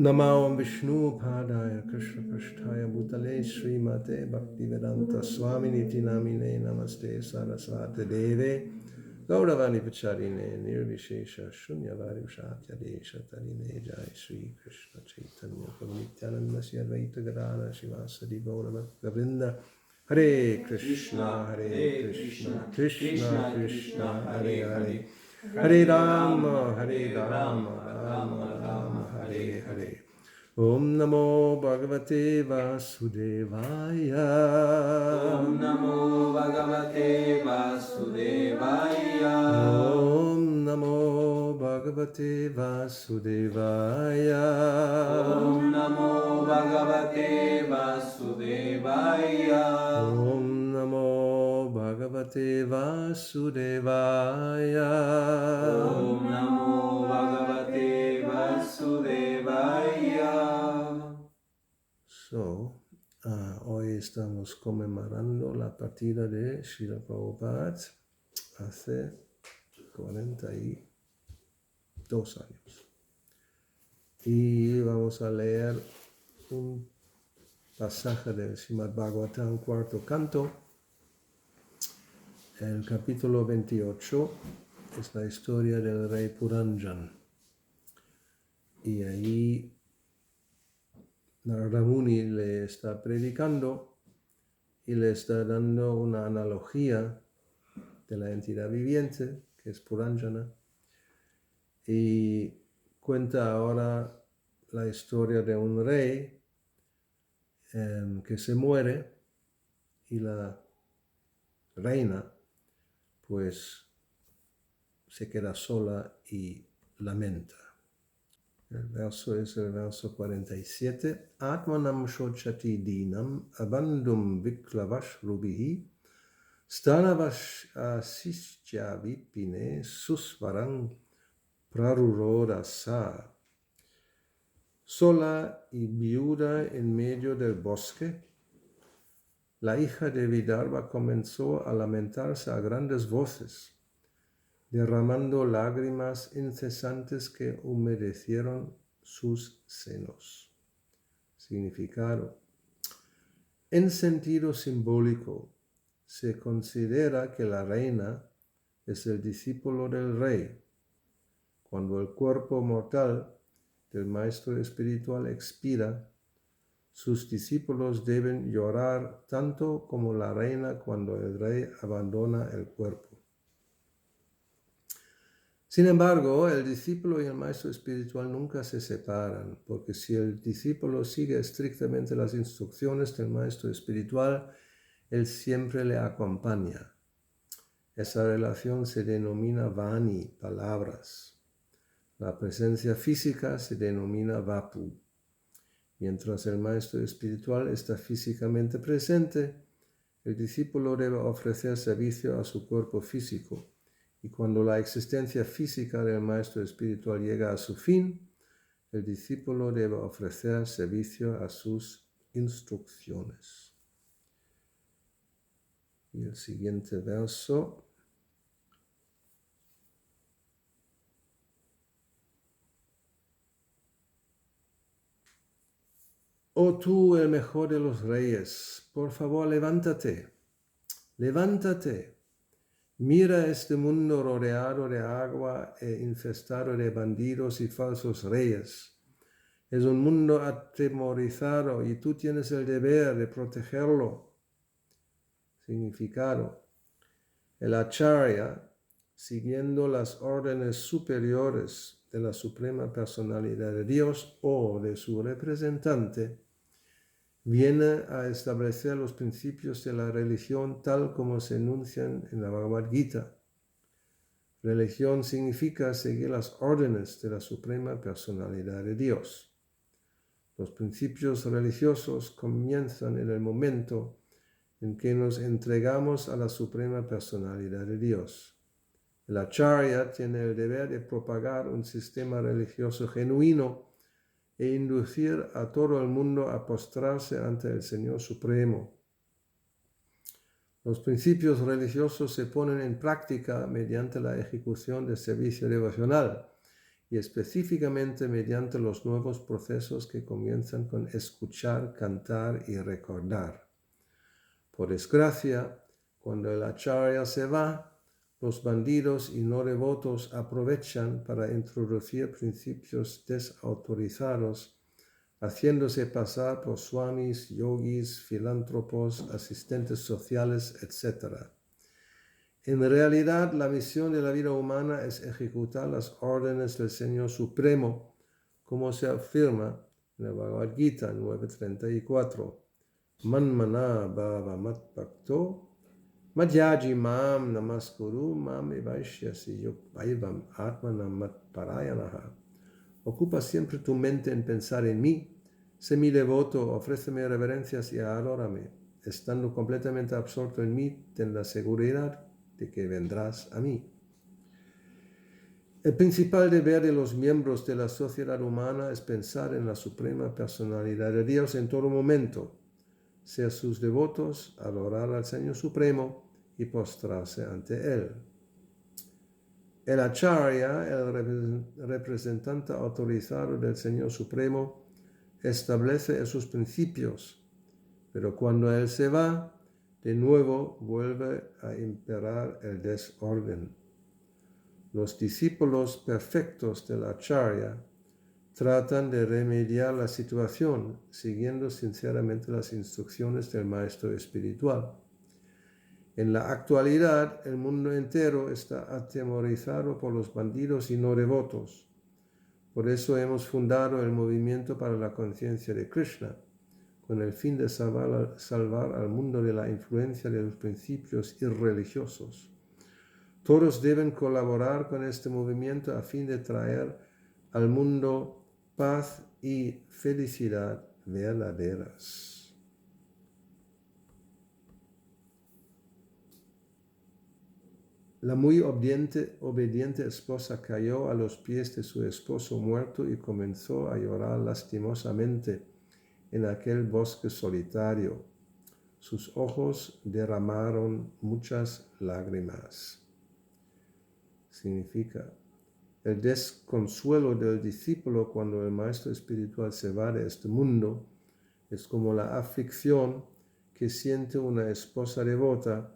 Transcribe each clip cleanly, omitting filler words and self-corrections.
Namo Vishnu Padaya Krishna Prasthaya Bhutale Srimate Bhaktivedanta Swaminiti Namine Namaste Saraswati Deve Gauravani Pacharine Nirvishesha Shunyavadi Shatya Desha Tarine Jai Sri Krishna Chaitanya Nityananda Sri Advaita Gadana Shivasadi Gaurava Govinda Hare Krishna Hare Krishna Krishna Krishna Hare Hare Hare Rama Rama Rama Hare Hare Om Namo Bhagavate Vasudevaya Om Namo Bhagavate Vasudevaya. Om Namo Bhagavate Vasudevaya Om Namo Bhagavate Vasudevaya. Om Namo Bhagavate Vasudevaya Om Namo Bhagavate Vasudevaya. So, hoy estamos conmemorando la partida de Srila Prabhupada hace 42 años. Y vamos a leer un pasaje del Srimad Bhagavatam, cuarto canto. El capítulo 28 es la historia del rey Puranjan. Y ahí Narada Muni le está predicando y le está dando una analogía de la entidad viviente, que es Puranjana, y cuenta ahora la historia de un rey que se muere y la reina pues se queda sola y lamenta. El verso es el verso 47. Atmanam shochati dinam abandum viklavash rubihi stanavash asishya vipine susvaram prarurodasa. Sola y viuda en medio del bosque, la hija de Vidarbha comenzó a lamentarse a grandes voces, derramando lágrimas incesantes que humedecieron sus senos. Significado. En sentido simbólico, se considera que la reina es el discípulo del rey. Cuando el cuerpo mortal del maestro espiritual expira, sus discípulos deben llorar tanto como la reina cuando el rey abandona el cuerpo. Sin embargo, el discípulo y el maestro espiritual nunca se separan, porque si el discípulo sigue estrictamente las instrucciones del maestro espiritual, él siempre le acompaña. Esa relación se denomina vani, palabras. La presencia física se denomina vapu. Mientras el maestro espiritual está físicamente presente, el discípulo debe ofrecer servicio a su cuerpo físico. Y cuando la existencia física del maestro espiritual llega a su fin, el discípulo debe ofrecer servicio a sus instrucciones. Y el siguiente verso. Oh tú, el mejor de los reyes, por favor levántate, levántate. Mira este mundo rodeado de agua e infestado de bandidos y falsos reyes. Es un mundo atemorizado y tú tienes el deber de protegerlo. Significado. El acharya, siguiendo las órdenes superiores de la Suprema Personalidad de Dios o de su representante, viene a establecer los principios de la religión tal como se enuncian en la Bhagavad Gita. Religión significa seguir las órdenes de la Suprema Personalidad de Dios. Los principios religiosos comienzan en el momento en que nos entregamos a la Suprema Personalidad de Dios. El acharya tiene el deber de propagar un sistema religioso genuino e inducir a todo el mundo a postrarse ante el Señor Supremo. Los principios religiosos se ponen en práctica mediante la ejecución del servicio devocional y específicamente mediante los nuevos procesos que comienzan con escuchar, cantar y recordar. Por desgracia, cuando el acharya se va, los bandidos y no devotos aprovechan para introducir principios desautorizados, haciéndose pasar por swamis, yogis, filántropos, asistentes sociales, etc. En realidad, la misión de la vida humana es ejecutar las órdenes del Señor Supremo, como se afirma en el Bhagavad Gita 9.34. Manmana bhava mat bhakto madhyaji mam namaskuru mam evaishyasi yukvaivam atmanam mat parayanaha. Ocupa siempre tu mente en pensar en mí. Sé mi devoto, ofréceme reverencias y adórame. Estando completamente absorto en mí, ten la seguridad de que vendrás a mí. El principal deber de los miembros de la sociedad humana es pensar en la suprema personalidad de Dios en todo momento, ser sus devotos, adorar al Señor Supremo y postrarse ante Él. El acharya, el representante autorizado del Señor Supremo, establece esos principios, pero cuando Él se va, de nuevo vuelve a imperar el desorden. Los discípulos perfectos del acharya tratan de remediar la situación siguiendo sinceramente las instrucciones del maestro espiritual. En la actualidad, el mundo entero está atemorizado por los bandidos y no devotos. Por eso hemos fundado el Movimiento para la Conciencia de Krishna, con el fin de salvar al mundo de la influencia de los principios irreligiosos. Todos deben colaborar con este movimiento a fin de traer al mundo paz y felicidad verdaderas. La muy obediente esposa cayó a los pies de su esposo muerto y comenzó a llorar lastimosamente en aquel bosque solitario. Sus ojos derramaron muchas lágrimas. Significa, el desconsuelo del discípulo cuando el maestro espiritual se va de este mundo es como la aflicción que siente una esposa devota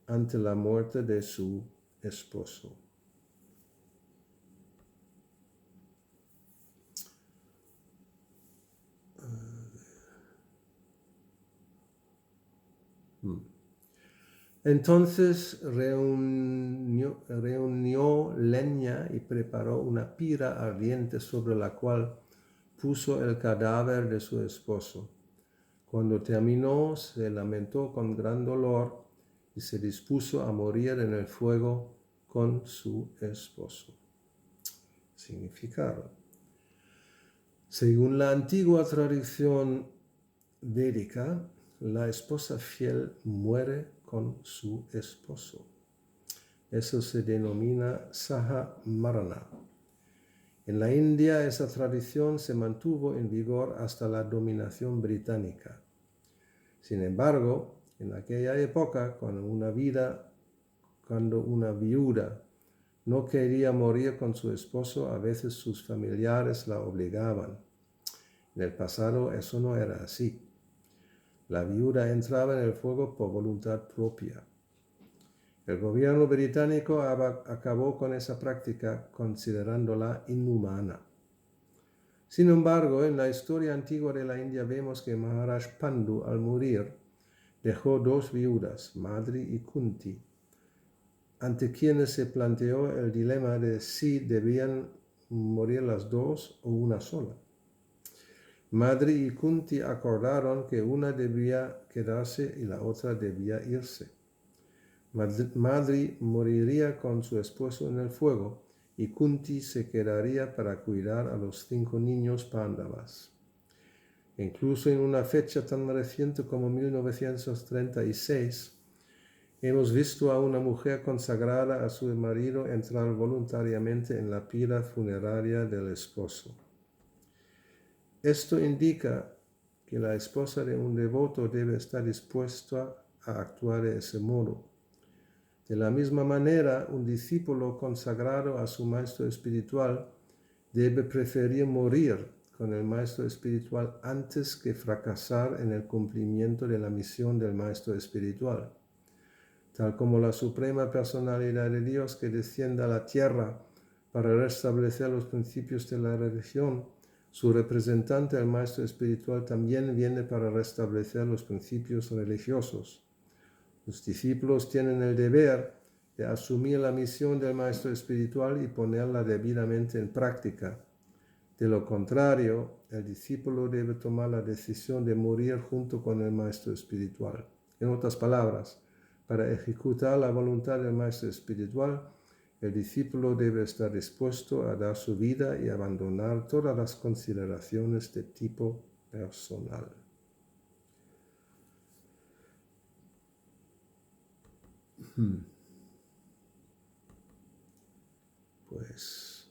ante la muerte de su esposo. Entonces reunió leña y preparó una pira ardiente sobre la cual puso el cadáver de su esposo. Cuando terminó, se lamentó con gran dolor y se dispuso a morir en el fuego con su esposo. Significado. Según la antigua tradición védica, la esposa fiel muere con su esposo. Eso se denomina Saha Marana. En la India esa tradición se mantuvo en vigor hasta la dominación británica. Sin embargo, en aquella época, cuando una viuda no quería morir con su esposo, a veces sus familiares la obligaban. En el pasado eso no era así. La viuda entraba en el fuego por voluntad propia. El gobierno británico acabó con esa práctica considerándola inhumana. Sin embargo, en la historia antigua de la India vemos que Maharaj Pandu, al morir, dejó dos viudas, Madri y Kunti, ante quienes se planteó el dilema de si debían morir las dos o una sola. Madri y Kunti acordaron que una debía quedarse y la otra debía irse. Madri moriría con su esposo en el fuego y Kunti se quedaría para cuidar a los 5 niños Pándavas. Incluso en una fecha tan reciente como 1936, hemos visto a una mujer consagrada a su marido entrar voluntariamente en la pira funeraria del esposo. Esto indica que la esposa de un devoto debe estar dispuesta a actuar de ese modo. De la misma manera, un discípulo consagrado a su maestro espiritual debe preferir morir con el maestro espiritual antes que fracasar en el cumplimiento de la misión del maestro espiritual. Tal como la suprema personalidad de Dios que desciende a la tierra para restablecer los principios de la religión, su representante, el maestro espiritual, también viene para restablecer los principios religiosos. Los discípulos tienen el deber de asumir la misión del maestro espiritual y ponerla debidamente en práctica. De lo contrario, el discípulo debe tomar la decisión de morir junto con el maestro espiritual. En otras palabras, para ejecutar la voluntad del maestro espiritual, el discípulo debe estar dispuesto a dar su vida y abandonar todas las consideraciones de tipo personal. Pues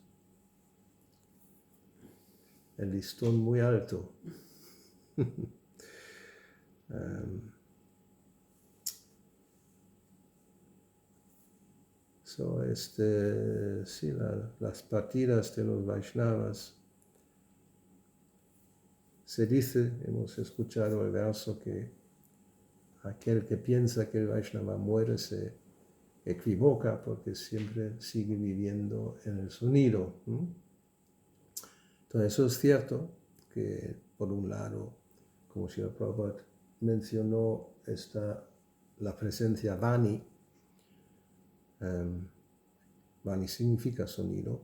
el listón muy alto. Sí, las partidas de los Vaishnavas. Se dice, hemos escuchado el verso, que aquel que piensa que el Vaishnava muere se equivoca porque siempre sigue viviendo en el sonido. Entonces eso es cierto, que por un lado, como Srila Prabhupada mencionó, está la presencia Vani. Vani significa sonido,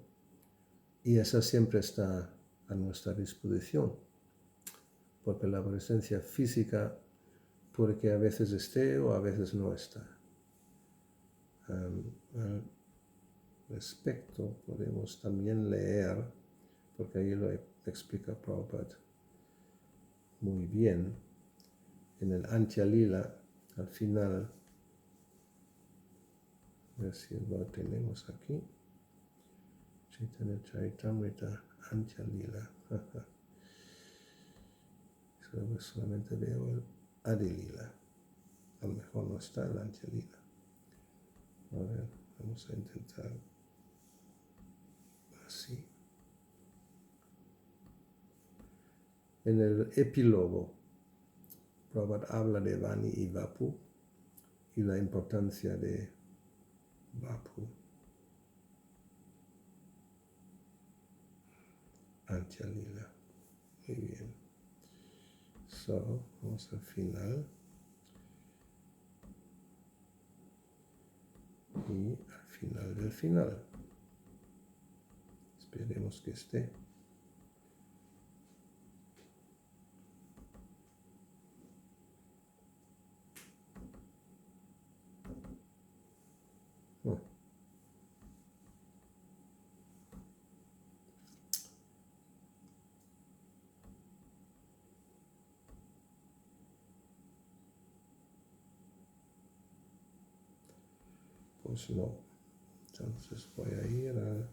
y esa siempre está a nuestra disposición, porque la presencia física puede que a veces esté o a veces no está. Al respecto podemos también leer, porque ahí lo explica Prabhupada muy bien, en el Antya Lila, al final. A ver si lo tenemos aquí. Chaitanya Charitamrita, Antya Lila. Solamente veo el Adi Lila. A lo mejor no está el Antya Lila. A ver, vamos a intentar así. En el epílogo, Prabhupada habla de Vani y Vapu y la importancia de Vapu. Antya Lila. Muy bien. Vamos al final. Y al final del final. Esperemos que esté. Pues no. Entonces voy a ir a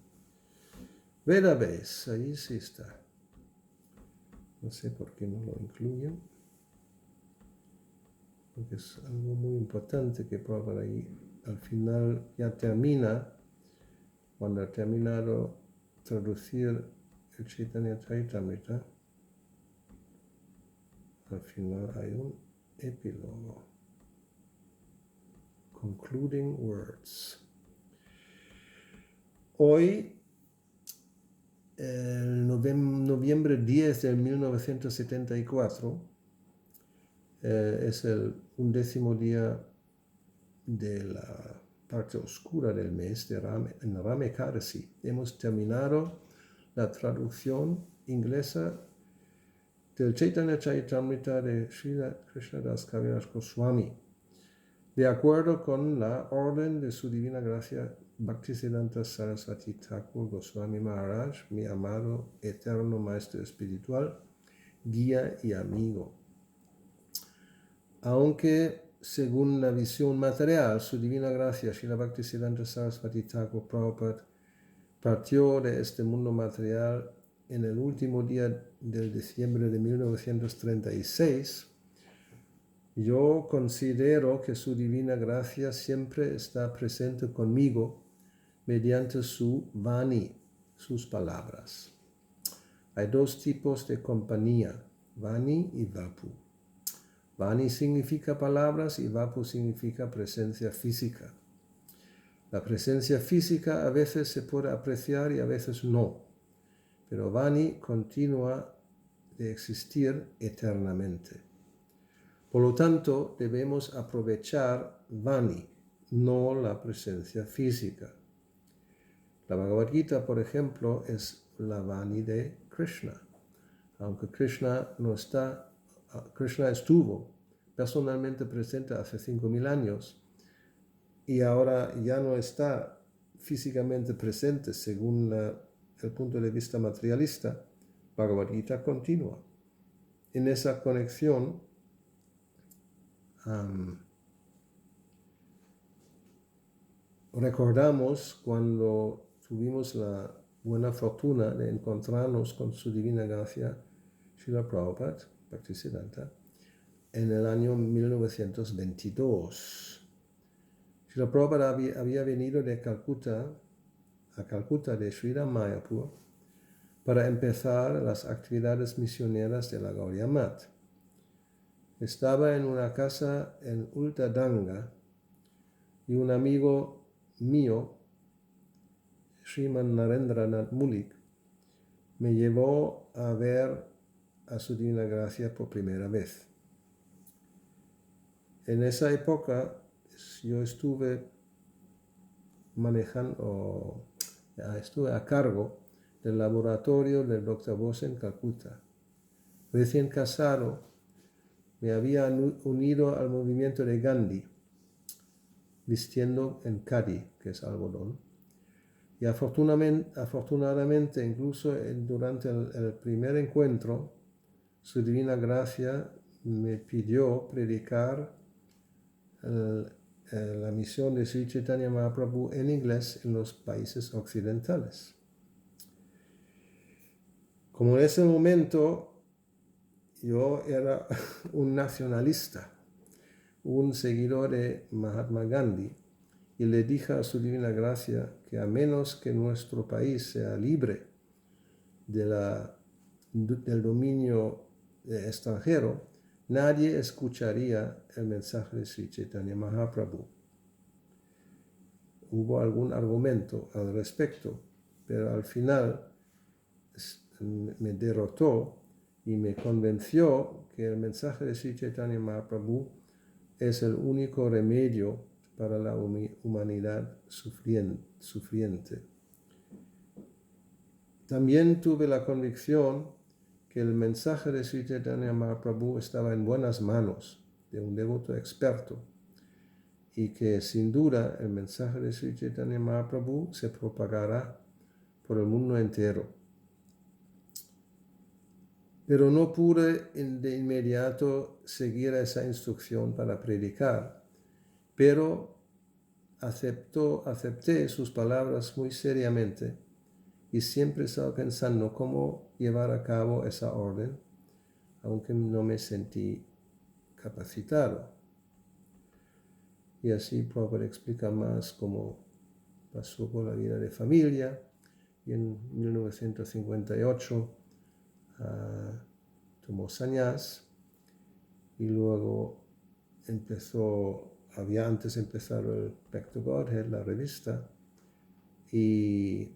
Vedabase. Ahí sí está. No sé por qué no lo incluyen. Porque es algo muy importante que Prabhupada ahí al final ya termina. Cuando ha terminado traducir el Chaitanya Charitamrita, al final hay un epílogo. Concluding words. Hoy, el noviembre 10 de 1974, es el 11º día de la parte oscura del mes en Rama Ekadasi. Hemos terminado la traducción inglesa del Chaitanya Charitamrita de Srila Krishnadas Kaviraj Goswami, de acuerdo con la orden de su Divina Gracia Bhaktisiddhanta Saraswati Thakur Goswami Maharaj, mi amado eterno Maestro Espiritual, guía y amigo. Aunque, según la visión material, su Divina Gracia Srila Bhaktisiddhanta Saraswati Thakur Prabhupada partió de este mundo material en el último día del diciembre de 1936, yo considero que su Divina Gracia siempre está presente conmigo mediante su Vani, sus palabras. Hay dos tipos de compañía, Vani y Vapu. Vani significa palabras y Vapu significa presencia física. La presencia física a veces se puede apreciar y a veces no, pero Vani continúa de existir eternamente. Por lo tanto, debemos aprovechar Vani, no la presencia física. La Bhagavad Gita, por ejemplo, es la Vani de Krishna. Aunque Krishna estuvo personalmente presente hace 5.000 años y ahora ya no está físicamente presente según el punto de vista materialista, Bhagavad Gita continúa. En esa conexión, recordamos cuando tuvimos la buena fortuna de encontrarnos con su divina gracia, Srila Prabhupada, Bhaktisiddhanta, en el año 1922. Srila Prabhupada había venido de Calcuta de Sri Mayapur para empezar las actividades misioneras de la Gaudiya Math. Estaba en una casa en Ultadanga y un amigo mío, Sriman Narendranath Mulik, me llevó a ver a su divina gracia por primera vez. En esa época yo estuve a cargo del laboratorio del Dr. Bose en Calcuta. Recién casado, me había unido al movimiento de Gandhi, vistiendo en khadi, que es algodón. Y afortunadamente, incluso durante el primer encuentro, su divina gracia me pidió predicar la misión de Sri Chaitanya Mahaprabhu en inglés en los países occidentales. Como en ese momento yo era un nacionalista, un seguidor de Mahatma Gandhi, y le dije a su divina gracia que a menos que nuestro país sea libre del dominio extranjero, nadie escucharía el mensaje de Sri Chaitanya Mahaprabhu. Hubo algún argumento al respecto, pero al final me derrotó y me convenció que el mensaje de Sri Chaitanya Mahaprabhu es el único remedio para la humanidad sufriente. También tuve la convicción que el mensaje de Sri Chaitanya Mahaprabhu estaba en buenas manos de un devoto experto y que sin duda el mensaje de Sri Chaitanya Mahaprabhu se propagará por el mundo entero. Pero no pude de inmediato seguir esa instrucción para predicar, pero acepté sus palabras muy seriamente y siempre estaba pensando cómo llevar a cabo esa orden, aunque no me sentí capacitado. Y así Prabhupada explica más cómo pasó por la vida de familia y en 1958 tomó sannyas y luego había antes empezado el Back to Godhead, la revista, y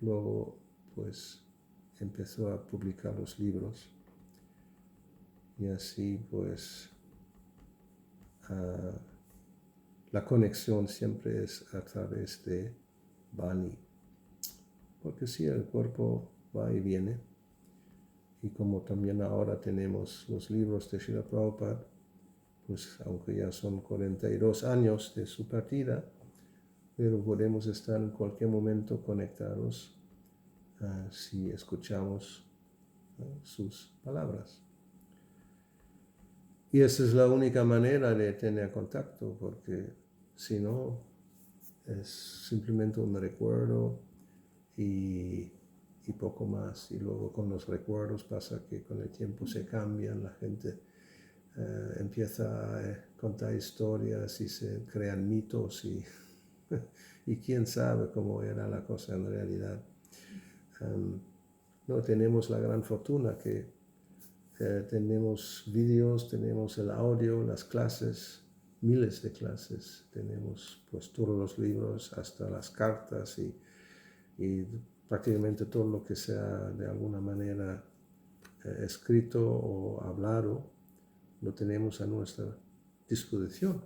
luego pues empezó a publicar los libros y así pues la conexión siempre es a través de Vani, porque sí, el cuerpo va y viene. Y como también ahora tenemos los libros de Srila Prabhupada, pues aunque ya son 42 años de su partida, pero podemos estar en cualquier momento conectados si escuchamos sus palabras. Y esa es la única manera de tener contacto, porque si no, es simplemente un recuerdo y poco más. Y luego con los recuerdos pasa que con el tiempo se cambian, la gente empieza a contar historias y se crean mitos y quién sabe cómo era la cosa en realidad. no tenemos la gran fortuna que tenemos vídeos, tenemos el audio, las clases, miles de clases, tenemos pues todos los libros, hasta las cartas y prácticamente todo lo que sea de alguna manera escrito o hablado, lo tenemos a nuestra disposición.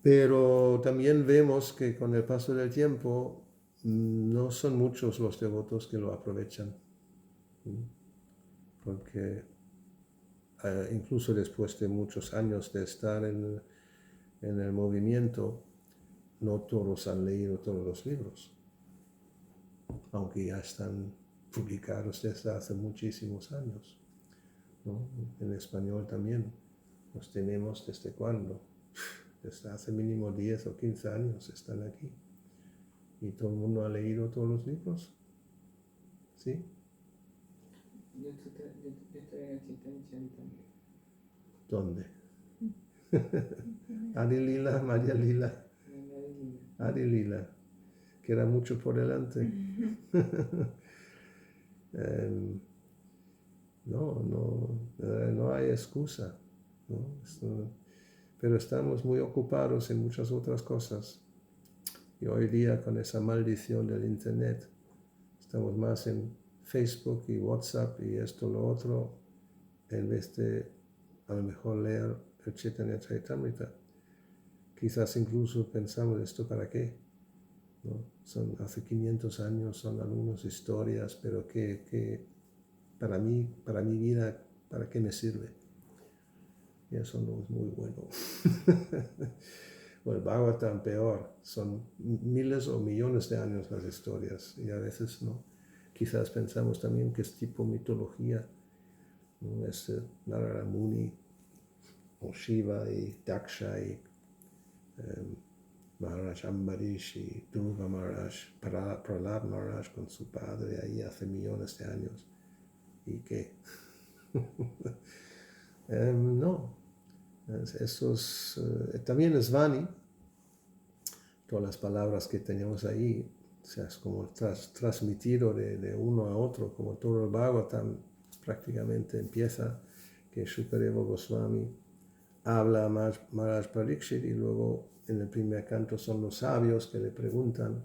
Pero también vemos que con el paso del tiempo no son muchos los devotos que lo aprovechan, porque incluso después de muchos años de estar en el movimiento, no todos han leído todos los libros, aunque ya están publicados desde hace muchísimos años, ¿no? En español también los tenemos desde cuándo, desde hace mínimo 10 o 15 años están aquí. ¿Y todo el mundo ha leído todos los libros? ¿Sí? Yo estoy en el Chaitanya Charitamrita. ¿Dónde? Adi Lila, María Lila. Adi Lila. Queda mucho por delante. No hay excusa, ¿no? Pero estamos muy ocupados en muchas otras cosas. Y hoy día con esa maldición del internet, estamos más en Facebook y WhatsApp y esto, lo otro, en vez de a lo mejor leer el Chaitanya Charitamrita. Quizás incluso pensamos, ¿esto para qué? ¿No? Son hace 500 años, son algunas historias, pero que para mí, para mi vida, ¿para qué me sirve? Y eso no es muy bueno. O el Bhagavatam peor, son miles o millones de años las historias y a veces no. Quizás pensamos también que es tipo mitología, ¿no? Es Narada Muni o Shiva y Daksha y Maharaj Ambarish y Dhruva Maharaj, Prahlad Maharaj con su padre ahí hace millones de años. ¿Y qué? No. También es Vani, todas las palabras que tenemos ahí, o sea, es como transmitido de uno a otro, como todo el Bhagavatam prácticamente empieza, que Shukadeva Goswami habla a Maharaj Parikshit y luego en el primer canto son los sabios que le preguntan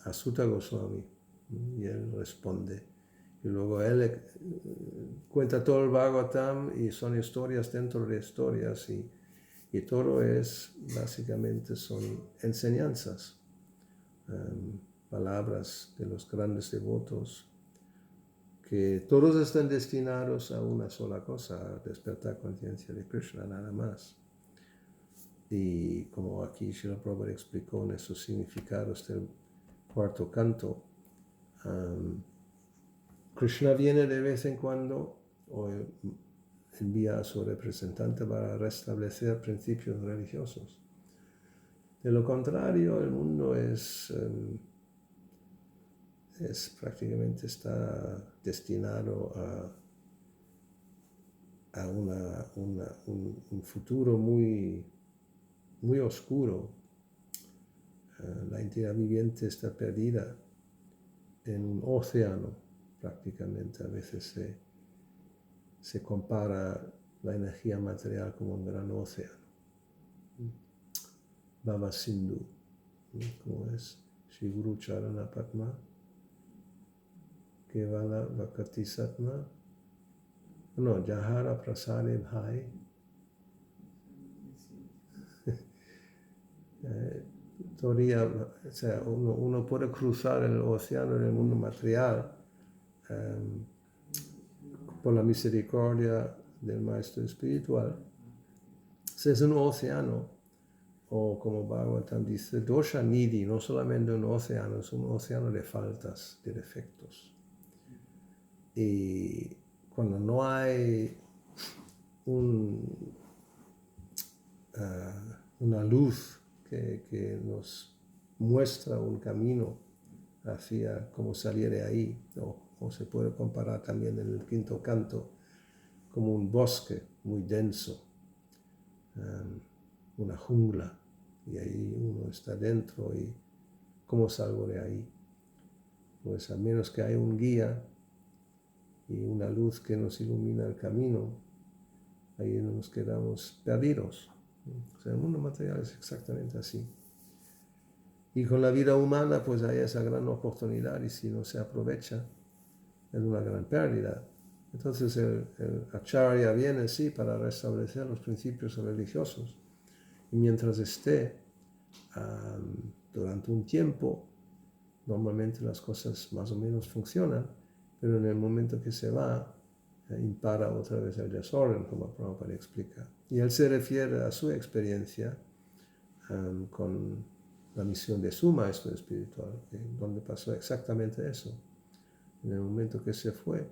a Sutta Goswami y él responde. Y luego él cuenta todo el Bhagavatam y son historias dentro de historias y todo es, básicamente son enseñanzas, palabras de los grandes devotos, que todos están destinados a una sola cosa, a despertar conciencia de Krishna, nada más. Y como aquí Srila Prabhupada explicó en esos significados del cuarto canto, Krishna viene de vez en cuando o envía a su representante para restablecer principios religiosos. De lo contrario, el mundo es prácticamente está destinado a un futuro muy, muy oscuro. La entidad viviente está perdida en un océano. Prácticamente a veces se compara la energía material como un gran océano. Bhava Sindhu, como es Shri Guru Charana Padma, Kevala Vakati Satma, no, Jahara Prasade Bhai. Todavía, o sea, uno puede cruzar el océano en el mundo material por la misericordia del maestro espiritual. Es un océano, o como Bhagavatam dice, dosha nidhi, no solamente un océano, es un océano de faltas, de defectos. Y cuando no hay una luz que nos muestra un camino hacia cómo salir de ahí, o se puede comparar también en el quinto canto como un bosque muy denso, una jungla, y ahí uno está dentro y ¿cómo salgo de ahí? pues a menos que haya un guía y una luz que nos ilumina el camino, ahí nos quedamos perdidos. O sea, el mundo material es exactamente así. Y con la vida humana, pues hay esa gran oportunidad y si no se aprovecha, es una gran pérdida. Entonces el Acharya viene, sí, para restablecer los principios religiosos. Y mientras esté, durante un tiempo, normalmente las cosas más o menos funcionan, pero en el momento que se va, impara otra vez el desorden, como Prabhupada explica. Y él se refiere a su experiencia con la misión de su maestro espiritual, donde pasó exactamente eso. En el momento que se fue,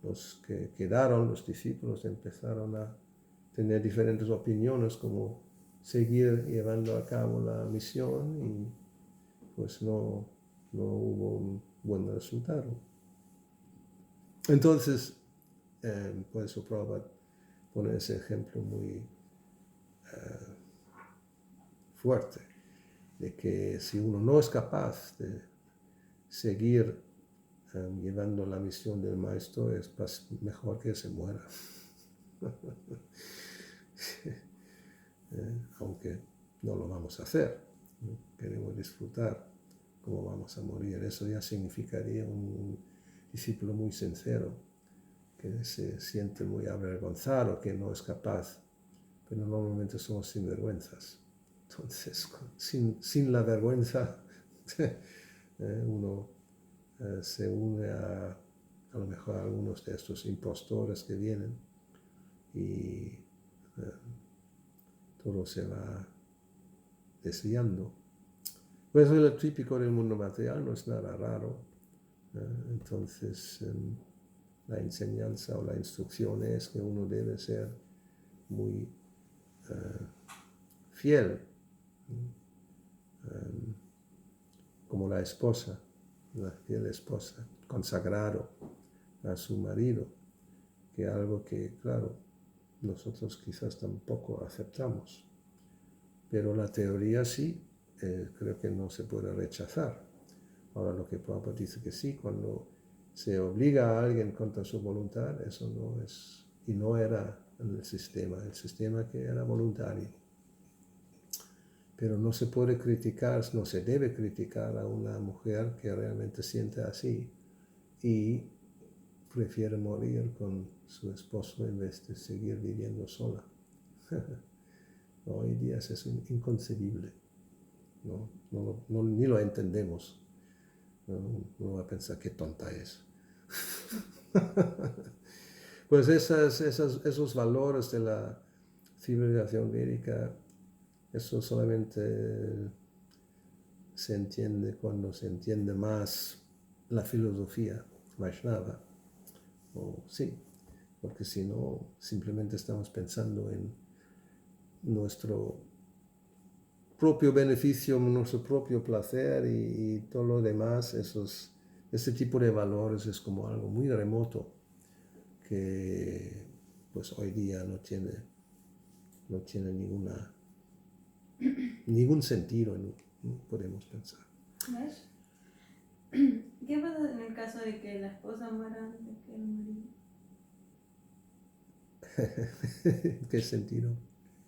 los que quedaron, los discípulos, empezaron a tener diferentes opiniones como seguir llevando a cabo la misión y pues no hubo un buen resultado. Entonces, por eso Prabhupada pone ese ejemplo muy fuerte, de que si uno no es capaz de seguir llevando la misión del maestro, es mejor que se muera. Aunque no lo vamos a hacer, ¿no? Queremos disfrutar cómo vamos a morir. Eso ya significaría un discípulo muy sincero, que se siente muy avergonzado, que no es capaz, pero normalmente somos sinvergüenzas. Entonces, sin la vergüenza, uno se une a lo mejor a algunos de estos impostores que vienen y todo se va desviando. Pues es lo típico del mundo material, no es nada raro. Entonces, la enseñanza o la instrucción es que uno debe ser muy fiel, como la esposa, la fiel esposa, consagrado a su marido, que algo que, claro, nosotros quizás tampoco aceptamos, pero la teoría sí, creo que no se puede rechazar. Ahora lo que Prabhupada dice que sí, cuando se obliga a alguien contra su voluntad, eso no es, y no era el sistema que era voluntario. Pero no se puede criticar, no se debe criticar a una mujer que realmente siente así y prefiere morir con su esposo en vez de seguir viviendo sola. Hoy día es inconcebible, ni lo entendemos. Uno va a pensar qué tonta es. Pues esos valores de la civilización védica, eso solamente se entiende cuando se entiende más la filosofía Vaishnava. Sí, porque si no, simplemente estamos pensando en nuestro propio beneficio, nuestro propio placer y todo lo demás. Ese tipo de valores es como algo muy remoto que pues hoy día no tiene ningún sentido, ¿no? Podemos pensar. ¿Ves? ¿Qué pasa en el caso de que la esposa muera antes que el marido? ¿En qué sentido?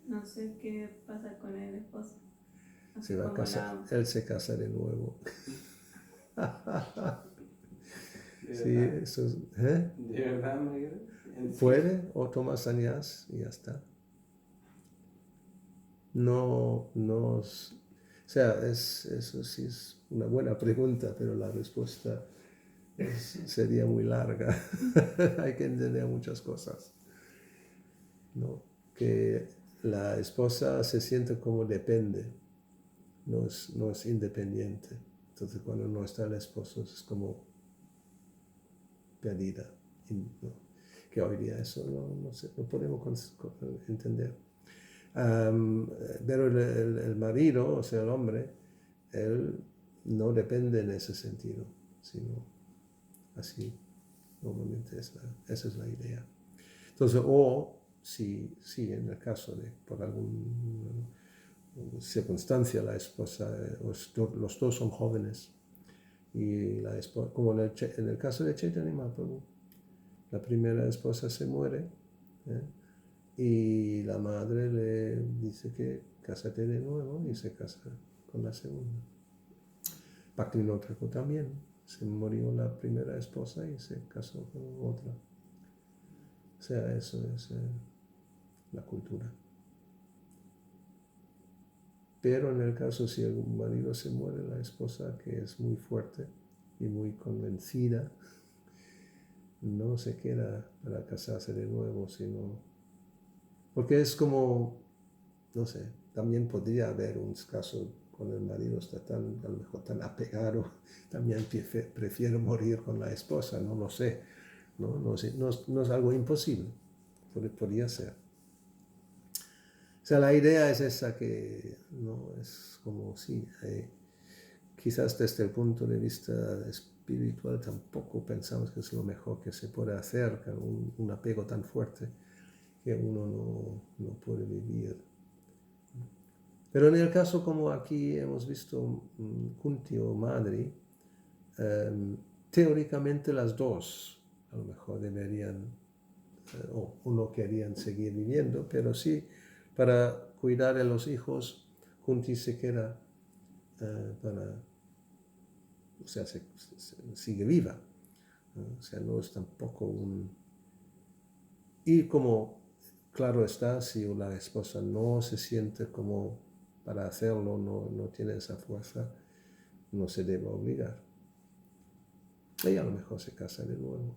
No sé qué pasa con el esposo. Se va a casar, él se casa de nuevo. Sí, eso es, ¿De verdad, María? puede o toma sannyas y ya está. O sea, eso sí es una buena pregunta, pero la respuesta sería muy larga. Hay que entender muchas cosas, ¿no? Que la esposa se siente como depende, no es independiente. Entonces cuando no está el esposo es como perdida, ¿no? Que hoy día eso no podemos entender. Pero el marido, o sea, el hombre, él no depende en ese sentido, sino así, normalmente esa es la idea. Entonces, o si en el caso de por alguna circunstancia la esposa, los dos son jóvenes Y la esposa, como en el caso de Chaitanya Mahaprabhu, la primera esposa se muere, y la madre le dice que cásate de nuevo y se casa con la segunda. Bhaktivinoda Thakur también se murió la primera esposa y se casó con otra. O sea, eso es la cultura. Pero en el caso si el marido se muere, la esposa, que es muy fuerte y muy convencida, no se queda para casarse de nuevo, sino... Porque es como, no sé, también podría haber un caso cuando el marido está tan, a lo mejor tan apegado, también prefiere morir con la esposa, no lo sé, no es algo imposible, podría ser. O sea, la idea es esa que no es como, sí, quizás desde el punto de vista espiritual tampoco pensamos que es lo mejor que se puede hacer, con un apego tan fuerte que uno no puede vivir. Pero en el caso como aquí hemos visto Kunti o Madri, teóricamente las dos a lo mejor deberían o no querían seguir viviendo, pero sí para cuidar de los hijos, Kunti se queda o sea, sigue viva. O sea, no es tampoco un... Y como, claro está, si la esposa no se siente como para hacerlo, no tiene esa fuerza, no se debe obligar. Ella a lo mejor se casa de nuevo.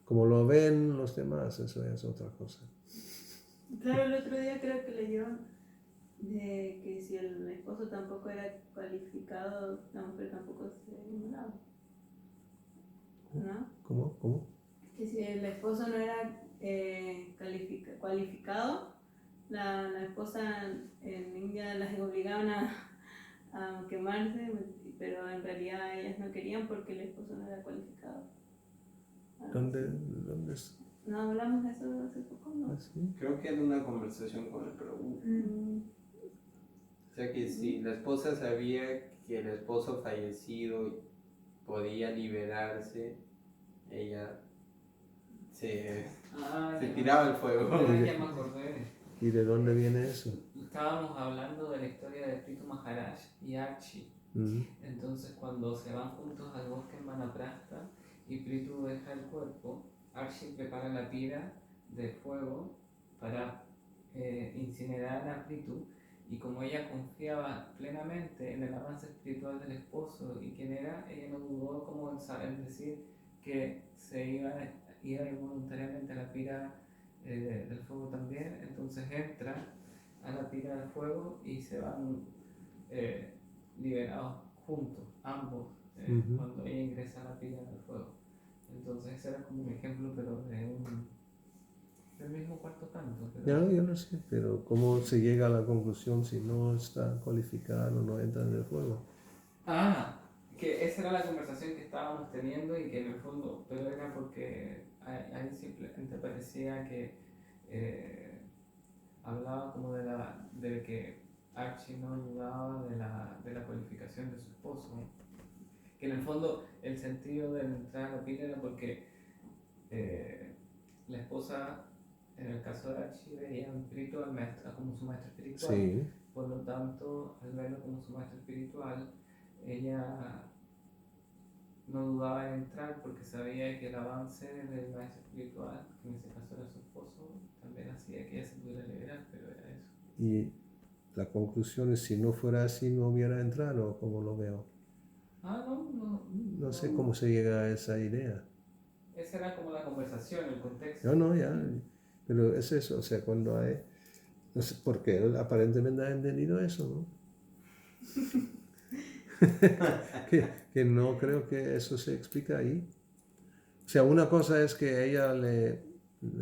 Como lo ven los demás, eso es otra cosa. Claro, el otro día creo que leyó de que si el esposo tampoco era cualificado, la mujer tampoco se enamoraba. ¿No? ¿Cómo? Que si el esposo no era cualificado, la esposa en India las obligaban a quemarse, pero en realidad ellas no querían porque el esposo no era cualificado. ¿Dónde es? No, hablamos de eso hace poco, ¿no? ¿Sí? Creo que era una conversación con el Prabhu. O sea que si la esposa sabía que el esposo fallecido podía liberarse, ella se tiraba al fuego. Ya me acordé. ¿Y de dónde viene eso? Estábamos hablando de la historia de Prithu Maharaj y Archie. Entonces cuando se van juntos al bosque en Vanaprastha y Prithu deja el cuerpo, Archie prepara la pira de fuego para incinerar a Prithu, y como ella confiaba plenamente en el avance espiritual del esposo y quién era, ella no dudó como en decir que se iba a ir voluntariamente a la pira del fuego también. Entonces entra a la pira del fuego y se van liberados juntos, ambos, cuando ella ingresa a la pira del fuego. Entonces ese era como un ejemplo, pero del mismo cuarto canto. Ya, yo no sé, pero ¿cómo se llega a la conclusión si no está cualificado, no entra en el fuego? Que esa era la conversación que estábamos teniendo y que en el fondo, pero era porque ahí simplemente parecía que hablaba como de que Archie no dudaba de la cualificación de su esposo, que en el fondo el sentido de entrar a la pila era porque la esposa, en el caso de Archie, veía un espíritu al maestro como su maestro espiritual. Sí. Por lo tanto, al verlo como su maestro espiritual, ella no dudaba en entrar porque sabía que el avance del maestro espiritual, que en ese caso era su esposo, también hacía que ella se pudiera liberar, pero era eso. Y la conclusión es, si no fuera así, no hubiera entrado, como lo veo. No sé cómo se llega a esa idea. Esa era como la conversación, el contexto. No, ya, pero es eso, o sea, cuando hay... No sé por qué, él aparentemente ha entendido eso, ¿no? que no creo que eso se explica ahí. O sea, una cosa es que ella le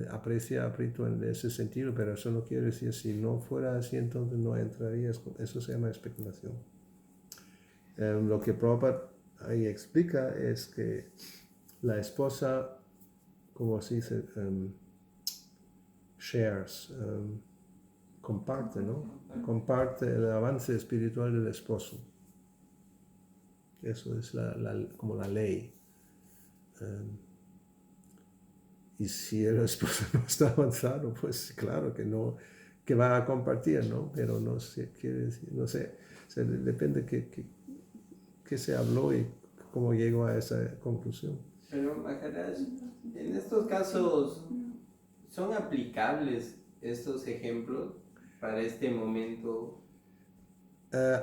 aprecia a Prithu en ese sentido, pero eso no quiere decir si no fuera así, entonces no entraría. Eso se llama especulación. Lo que Prabhupada ahí explica es que la esposa, como se dice, shares, comparte, ¿no? Comparte el avance espiritual del esposo. Eso es como la ley. Y si el esposo no está avanzado, pues claro que no, que va a compartir, ¿no? Pero no sé, quiere decir, no sé, o sea, depende qué se habló y cómo llegó a esa conclusión. Pero Maharaj, en estos casos, ¿son aplicables estos ejemplos para este momento?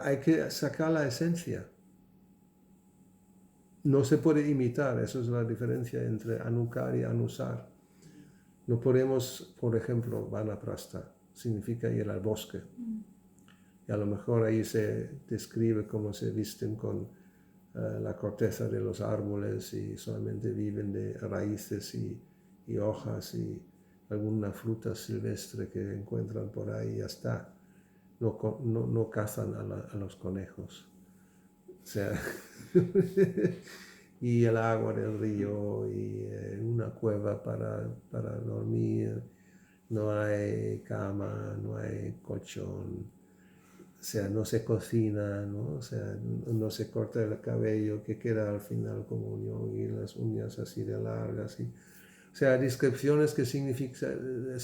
Hay que sacar la esencia. No se puede imitar, eso es la diferencia entre anukar y anusar. No podemos, por ejemplo, vanaprastha, significa ir al bosque. Y a lo mejor ahí se describe cómo se visten con la corteza de los árboles y solamente viven de raíces y hojas y alguna fruta silvestre que encuentran por ahí y ya está. No cazan a los conejos. O sea, y el agua del río y una cueva para dormir, no hay cama, no hay colchón, o sea, no se cocina, ¿no? O sea, no se corta el cabello que queda al final como un yogi y las uñas así de largas. O sea, descripciones que significan,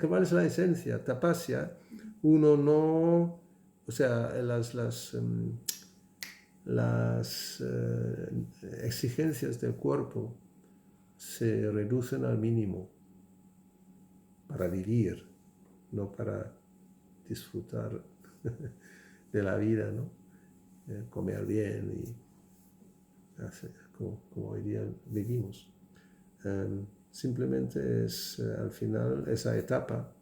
¿cuál es la esencia? Tapasya, uno no, o sea, las exigencias del cuerpo se reducen al mínimo para vivir, no para disfrutar de la vida, ¿no? Comer bien y hacer como hoy día vivimos. Simplemente es al final esa etapa,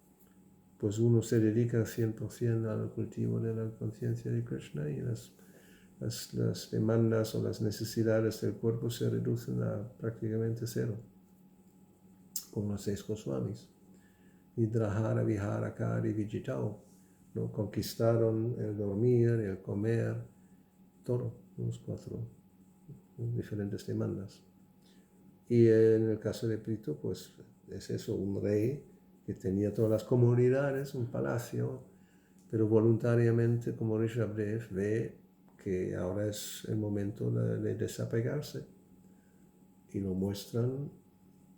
pues uno se dedica 100% al cultivo de la conciencia de Krishna y las demandas o las necesidades del cuerpo se reducen a prácticamente cero, como los 6 Goswamis. Nidrahara, Vihara, Kari, Vijitao, ¿no? Conquistaron el dormir, el comer, todo, los 4 diferentes demandas. Y en el caso de Prito, pues es eso, un rey que tenía todas las comodidades, un palacio, pero voluntariamente, como Rishabdev, ve que ahora es el momento de desapegarse y lo muestran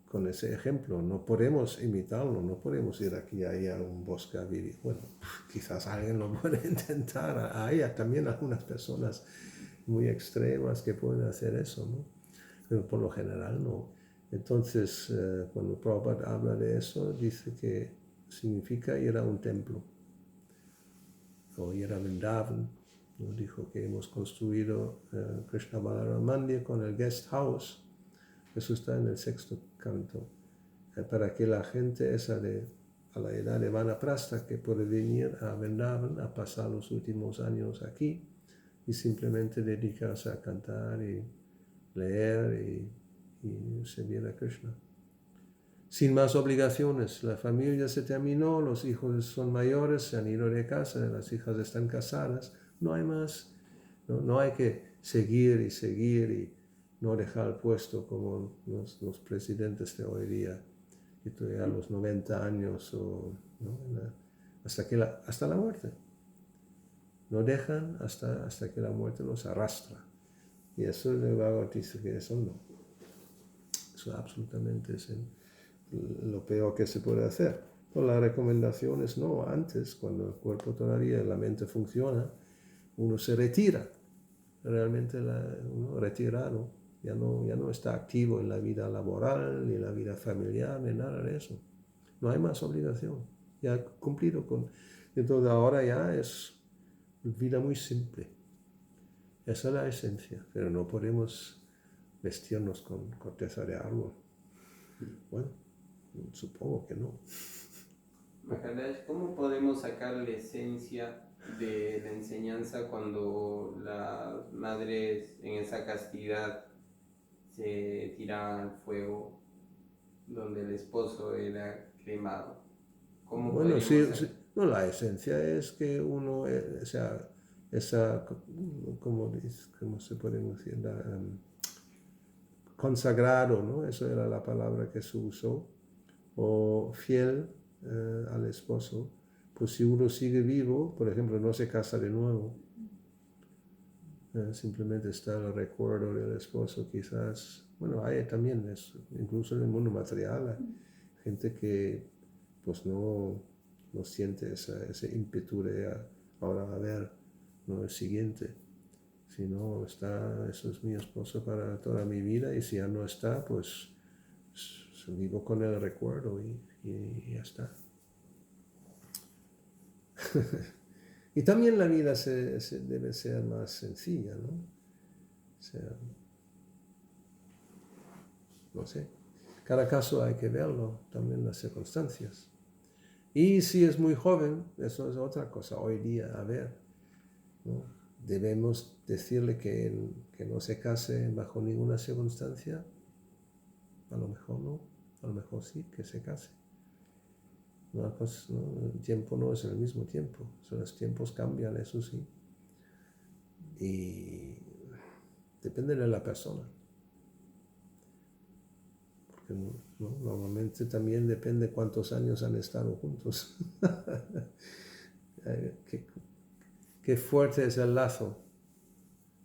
con ese ejemplo. No podemos imitarlo, no podemos ir aquí ahí a un bosque a vivir. Bueno, quizás alguien lo puede intentar, hay también algunas personas muy extremas que pueden hacer eso, ¿no? Pero por lo general no. Entonces, cuando Prabhupada habla de eso, dice que significa ir a un templo o ir a Vrindavan. ¿No? Dijo que hemos construido Krishna Balaram Mandir con el guest house, eso está en el 6º canto, para que la gente esa a la edad de Vanaprastha que puede venir a Vrindavan a pasar los últimos años aquí y simplemente dedicarse a cantar y leer y servir a Krishna. Sin más obligaciones, la familia se terminó, los hijos son mayores, se han ido de casa, las hijas están casadas, no hay más, no hay que seguir y no dejar el puesto como los presidentes de hoy día, que todavía a los 90 años o ¿no? hasta la muerte. No dejan hasta que la muerte los arrastra. Y eso el Bhagavad dice que eso no. Eso absolutamente es lo peor que se puede hacer. Pero la recomendación es no, antes, cuando el cuerpo todavía, la mente funciona, uno se retira. Realmente uno retirado, ya no está activo en la vida laboral, ni en la vida familiar, ni nada de eso. No hay más obligación. Ya ha cumplido con... Entonces ahora ya es vida muy simple. Esa es la esencia, pero no podemos vestirnos con corteza de árbol. Bueno, supongo que no. Maharaj, ¿cómo podemos sacar la esencia de la enseñanza cuando las madres en esa castidad se tiraban al fuego donde el esposo era cremado? ¿Cómo Bueno, podemos sí, no, la esencia es que uno, o sea, esa, ¿cómo se puede decir? Consagrado, ¿no? Eso era la palabra que se usó, o fiel al esposo, pues si uno sigue vivo, por ejemplo, no se casa de nuevo, simplemente está el recuerdo del esposo, quizás. Bueno, hay también eso, incluso en el mundo material, hay gente que pues no siente ese ímpetu de ahora a ver, ¿no? El siguiente. Si no está, eso es mi esposo para toda mi vida, y si ya no está, pues vivo con el recuerdo y ya está. Y también la vida debe ser más sencilla, ¿no? O sea, no sé. Cada caso hay que verlo, también las circunstancias. Y si es muy joven, eso es otra cosa. Hoy día, a ver, ¿no? Debemos decirle que no se case bajo ninguna circunstancia. A lo mejor no, a lo mejor sí, que se case. ¿No? Pues, ¿no? El tiempo no es el mismo tiempo, los tiempos cambian, eso sí. Y depende de la persona. Porque, ¿no? Normalmente también depende cuántos años han estado juntos. Qué fuerte es el lazo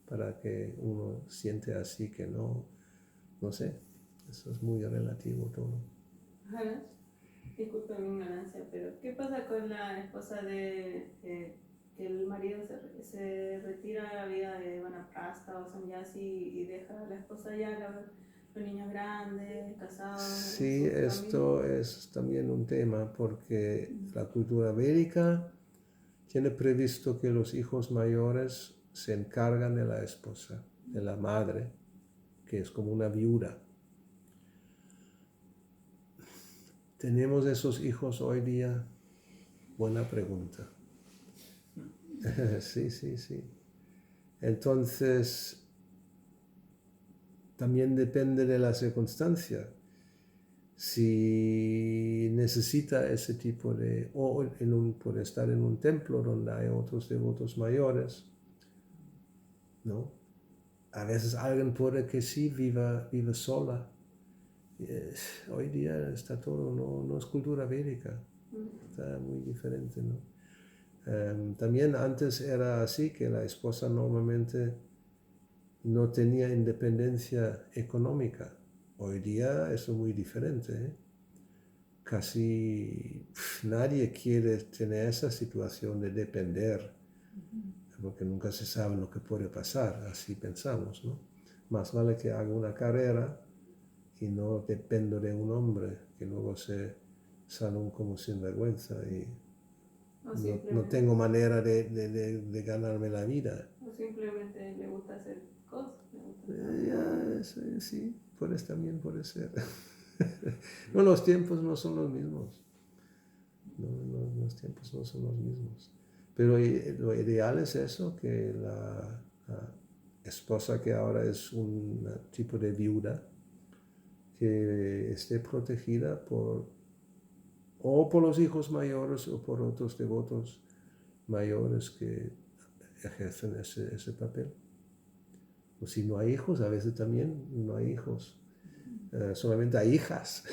para que uno siente así, que no sé, eso es muy relativo todo. Ojalá. Disculpe mi ignorancia, pero ¿qué pasa con la esposa de que el marido se retira a la vida de Vanaprastha o Sannyasi y deja a la esposa ya, los niños grandes, casados? Sí, esto es también un tema, porque la cultura védica tiene previsto que los hijos mayores se encargan de la esposa, de la madre, que es como una viuda. ¿Tenemos esos hijos hoy día? Buena pregunta. Sí. Entonces, también depende de la circunstancia. Si necesita ese tipo de, o puede estar en un templo donde hay otros devotos mayores, ¿no? A veces alguien puede que sí viva sola. Hoy día está todo, no es cultura védica, está muy diferente, ¿no? También antes era así, que la esposa normalmente no tenía independencia económica. Hoy día eso es muy diferente, ¿eh? Casi nadie quiere tener esa situación de depender, porque nunca se sabe lo que puede pasar, así pensamos, ¿no? Más vale que haga una carrera y no dependo de un hombre, que luego se sale como sinvergüenza y no tengo manera de ganarme la vida. O simplemente le gusta hacer cosas. Sí, también puede ser. No, los tiempos no son los mismos. Los tiempos no son los mismos. Pero lo ideal es eso, que la esposa, que ahora es un tipo de viuda, que esté protegida por los hijos mayores o por otros devotos mayores que ejercen ese papel. O si no hay hijos, a veces también no hay hijos. Solamente hay hijas.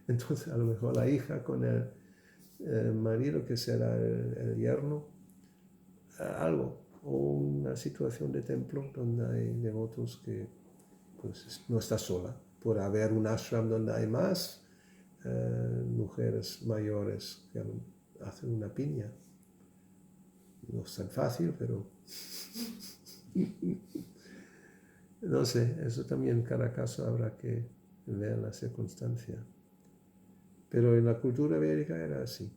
Entonces a lo mejor la hija con el marido, que será el yerno, algo, o una situación de templo donde hay devotos que pues no está sola. Puede haber un ashram donde hay más mujeres mayores que hacen una piña. No es tan fácil, pero no sé, eso también cada caso habrá que ver la circunstancia. Pero en la cultura védica era así.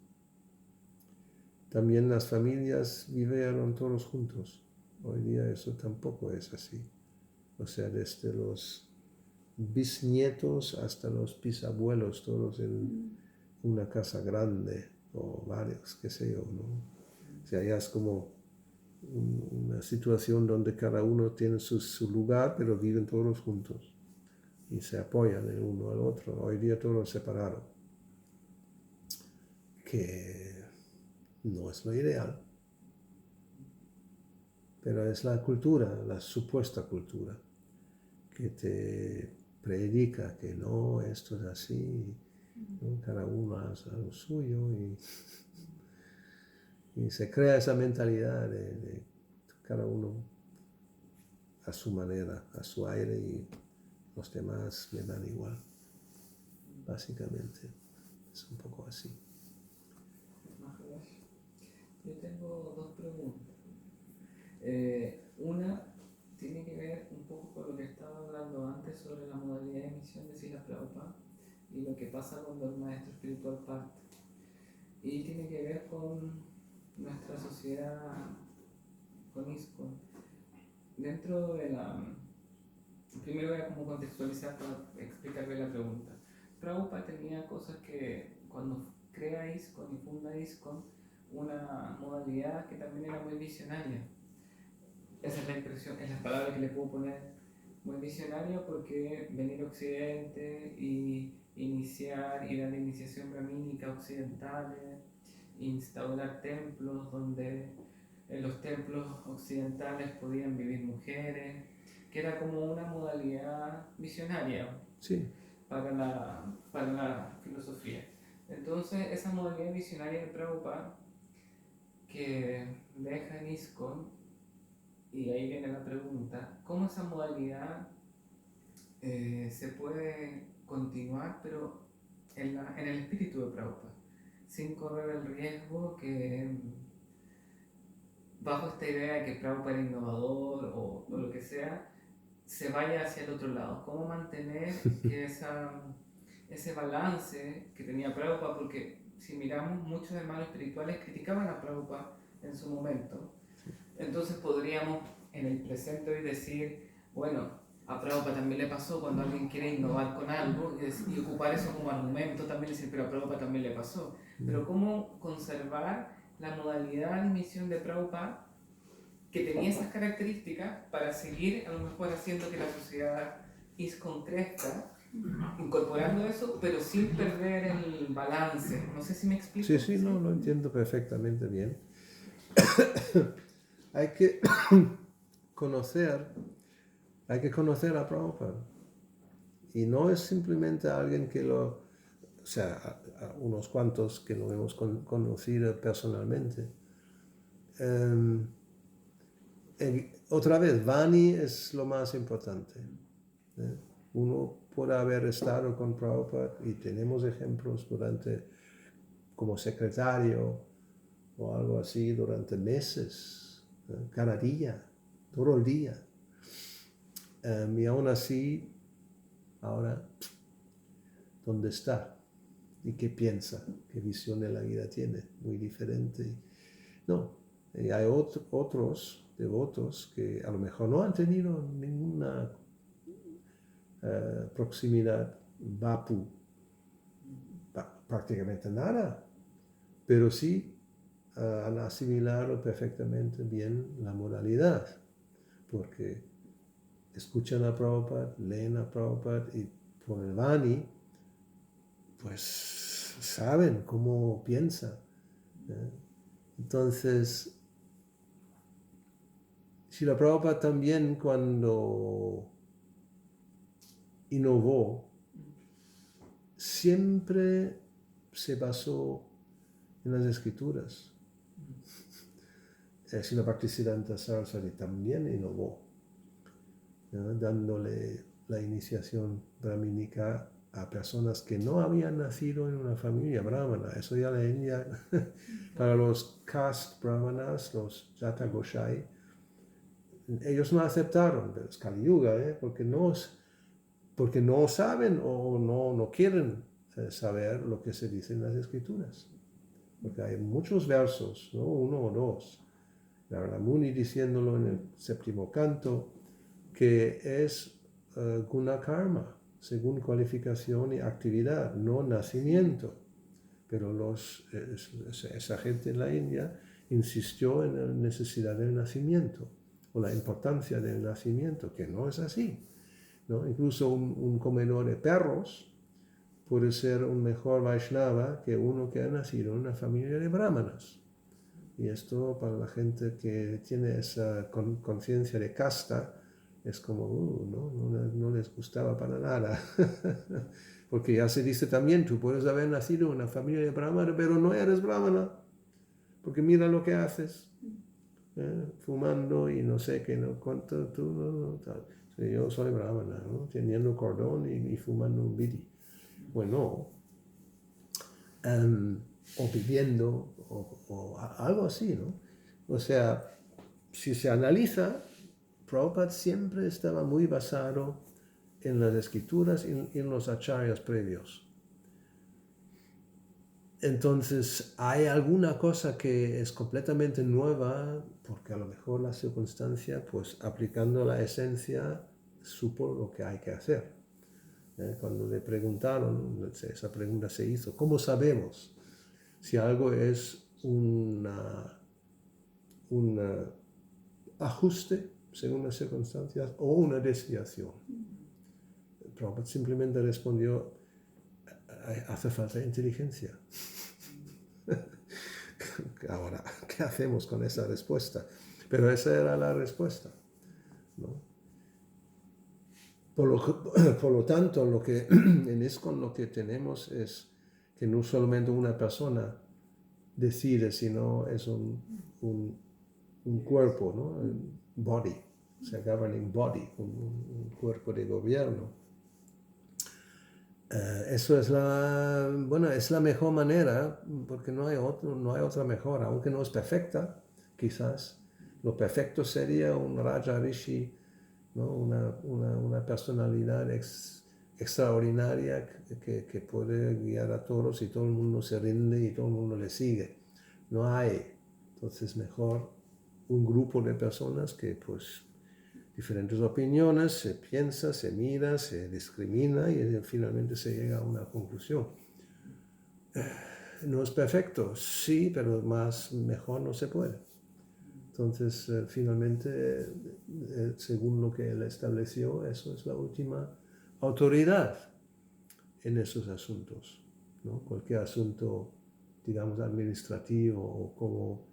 También las familias vivieron todos juntos. Hoy día eso tampoco es así. O sea, desde los bisnietos hasta los bisabuelos, todos en una casa grande, o varios, qué sé yo, ¿no? O sea, ya es como una situación donde cada uno tiene su lugar, pero viven todos juntos y se apoyan el uno al otro. Hoy día todos separados, que no es lo ideal, pero es la cultura, la supuesta cultura, que te predica que no, esto es así, ¿no? Cada uno hace lo suyo, y se crea esa mentalidad de cada uno a su manera, a su aire, y los demás me dan igual. Básicamente, es un poco así. Yo tengo dos preguntas. Una tiene que ver un poco con lo que estaba hablando antes sobre la modalidad de emisión de Srila Prabhupada y lo que pasa cuando el maestro espiritual parte. Y tiene que ver con nuestra sociedad, con ISKCON. Dentro de la... Primero voy a como contextualizar para explicarle la pregunta. Prabhupada tenía cosas que cuando crea ISKCON y funda ISKCON, una modalidad que también era muy visionaria. Esa es la impresión, es las palabras que le puedo poner. Muy visionaria porque venir a Occidente y iniciar y dar iniciación brahmínica occidentales, instaurar templos donde en los templos occidentales podían vivir mujeres, que era como una modalidad visionaria Sí. para la filosofía. Entonces, esa modalidad visionaria de Prabhupada que deja en ISKCON, y ahí viene la pregunta, ¿cómo esa modalidad se puede continuar, pero en el espíritu de Prabhupada, sin correr el riesgo que, bajo esta idea de que Prabhupada era innovador o lo que sea, se vaya hacia el otro lado? ¿Cómo mantener que ese balance que tenía Prabhupada? Porque si miramos, muchos hermanos espirituales criticaban a Prabhupada en su momento. Entonces podríamos en el presente hoy decir, bueno, a Prabhupada también le pasó cuando alguien quiere innovar con algo y ocupar eso como argumento, también decir, pero a Prabhupada también le pasó. Pero ¿cómo conservar la modalidad de misión de Prabhupada que tenía esas características para seguir a lo mejor haciendo que la sociedad ISKCON crezca, incorporando eso, pero sin perder el balance? No sé si me explico. Sí, no, lo entiendo perfectamente bien. Hay que conocer a Prabhupada. Y no es simplemente alguien que a unos cuantos que lo hemos conocido personalmente. Otra vez, Vani es lo más importante. Uno puede haber estado con Prabhupada y tenemos ejemplos como secretario o algo así durante meses, cada día, todo el día. Y aún así, ahora, ¿dónde está? ¿Y qué piensa? ¿Qué visión de la vida tiene? Muy diferente. No, y hay otros devotos que a lo mejor no han tenido ninguna proximidad vapu, prácticamente nada, pero sí han asimilado perfectamente bien la modalidad, porque escuchan a Prabhupada, leen a Prabhupada y por el Vani, pues saben cómo piensa. Entonces, Srila Prabhupada también cuando innovó, siempre se basó en las escrituras. Srila Bhaktisiddhanta Saraswati también innovó, dándole la iniciación brahmínica a personas que no habían nacido en una familia brahmana. Eso ya para los caste brahmanas, los Jata Goshai, ellos no aceptaron, pero es Kali Yuga, porque no saben o no quieren saber lo que se dice en las escrituras. Porque hay muchos versos, ¿no? 1 o 2. Narada Muni diciéndolo en el 7º canto, que es guna karma, según cualificación y actividad, no nacimiento. Pero esa gente en la India insistió en la necesidad del nacimiento o la importancia del nacimiento, que no es así, ¿no? Incluso un comedor de perros puede ser un mejor Vaishnava que uno que ha nacido en una familia de brahmanas. Y esto para la gente que tiene esa conciencia de casta es como, no les gustaba para nada. Porque ya se dice también, tú puedes haber nacido en una familia de brahmana, pero no eres brahmana, porque mira lo que haces. fumando y no sé qué, no, cuánto, tú, no, tal. Sí, yo soy brahmana, ¿no? Teniendo cordón y fumando un bidi. Bueno, o viviendo, o algo así, ¿no? O sea, si se analiza, Prabhupada siempre estaba muy basado en las escrituras y en los acharyas previos. Entonces, hay alguna cosa que es completamente nueva, porque a lo mejor la circunstancia, pues aplicando la esencia, supo lo que hay que hacer. Cuando le preguntaron, esa pregunta se hizo, ¿cómo sabemos si algo es un ajuste según las circunstancias o una desviación? Prabhupada simplemente respondió, hace falta inteligencia. Ahora, ¿qué hacemos con esa respuesta? Pero esa era la respuesta, ¿no? Por lo tanto, en ISKCON lo que tenemos es que no solamente una persona decide, sino es un cuerpo, ¿no? Un body, o sea, governing body, un cuerpo de gobierno. Eso es es la mejor manera, porque no hay otra mejor, aunque no es perfecta, quizás. Lo perfecto sería un Raja Rishi, ¿no? Una personalidad extraordinaria que puede guiar a todos y todo el mundo se rinde y todo el mundo le sigue. No hay. Entonces mejor un grupo de personas que pues diferentes opiniones, se piensa, se mira, se discrimina y finalmente se llega a una conclusión. No es perfecto, sí, pero mejor no se puede. Entonces, finalmente, según lo que él estableció, eso es la última autoridad en esos asuntos, ¿no? Cualquier asunto, digamos, administrativo o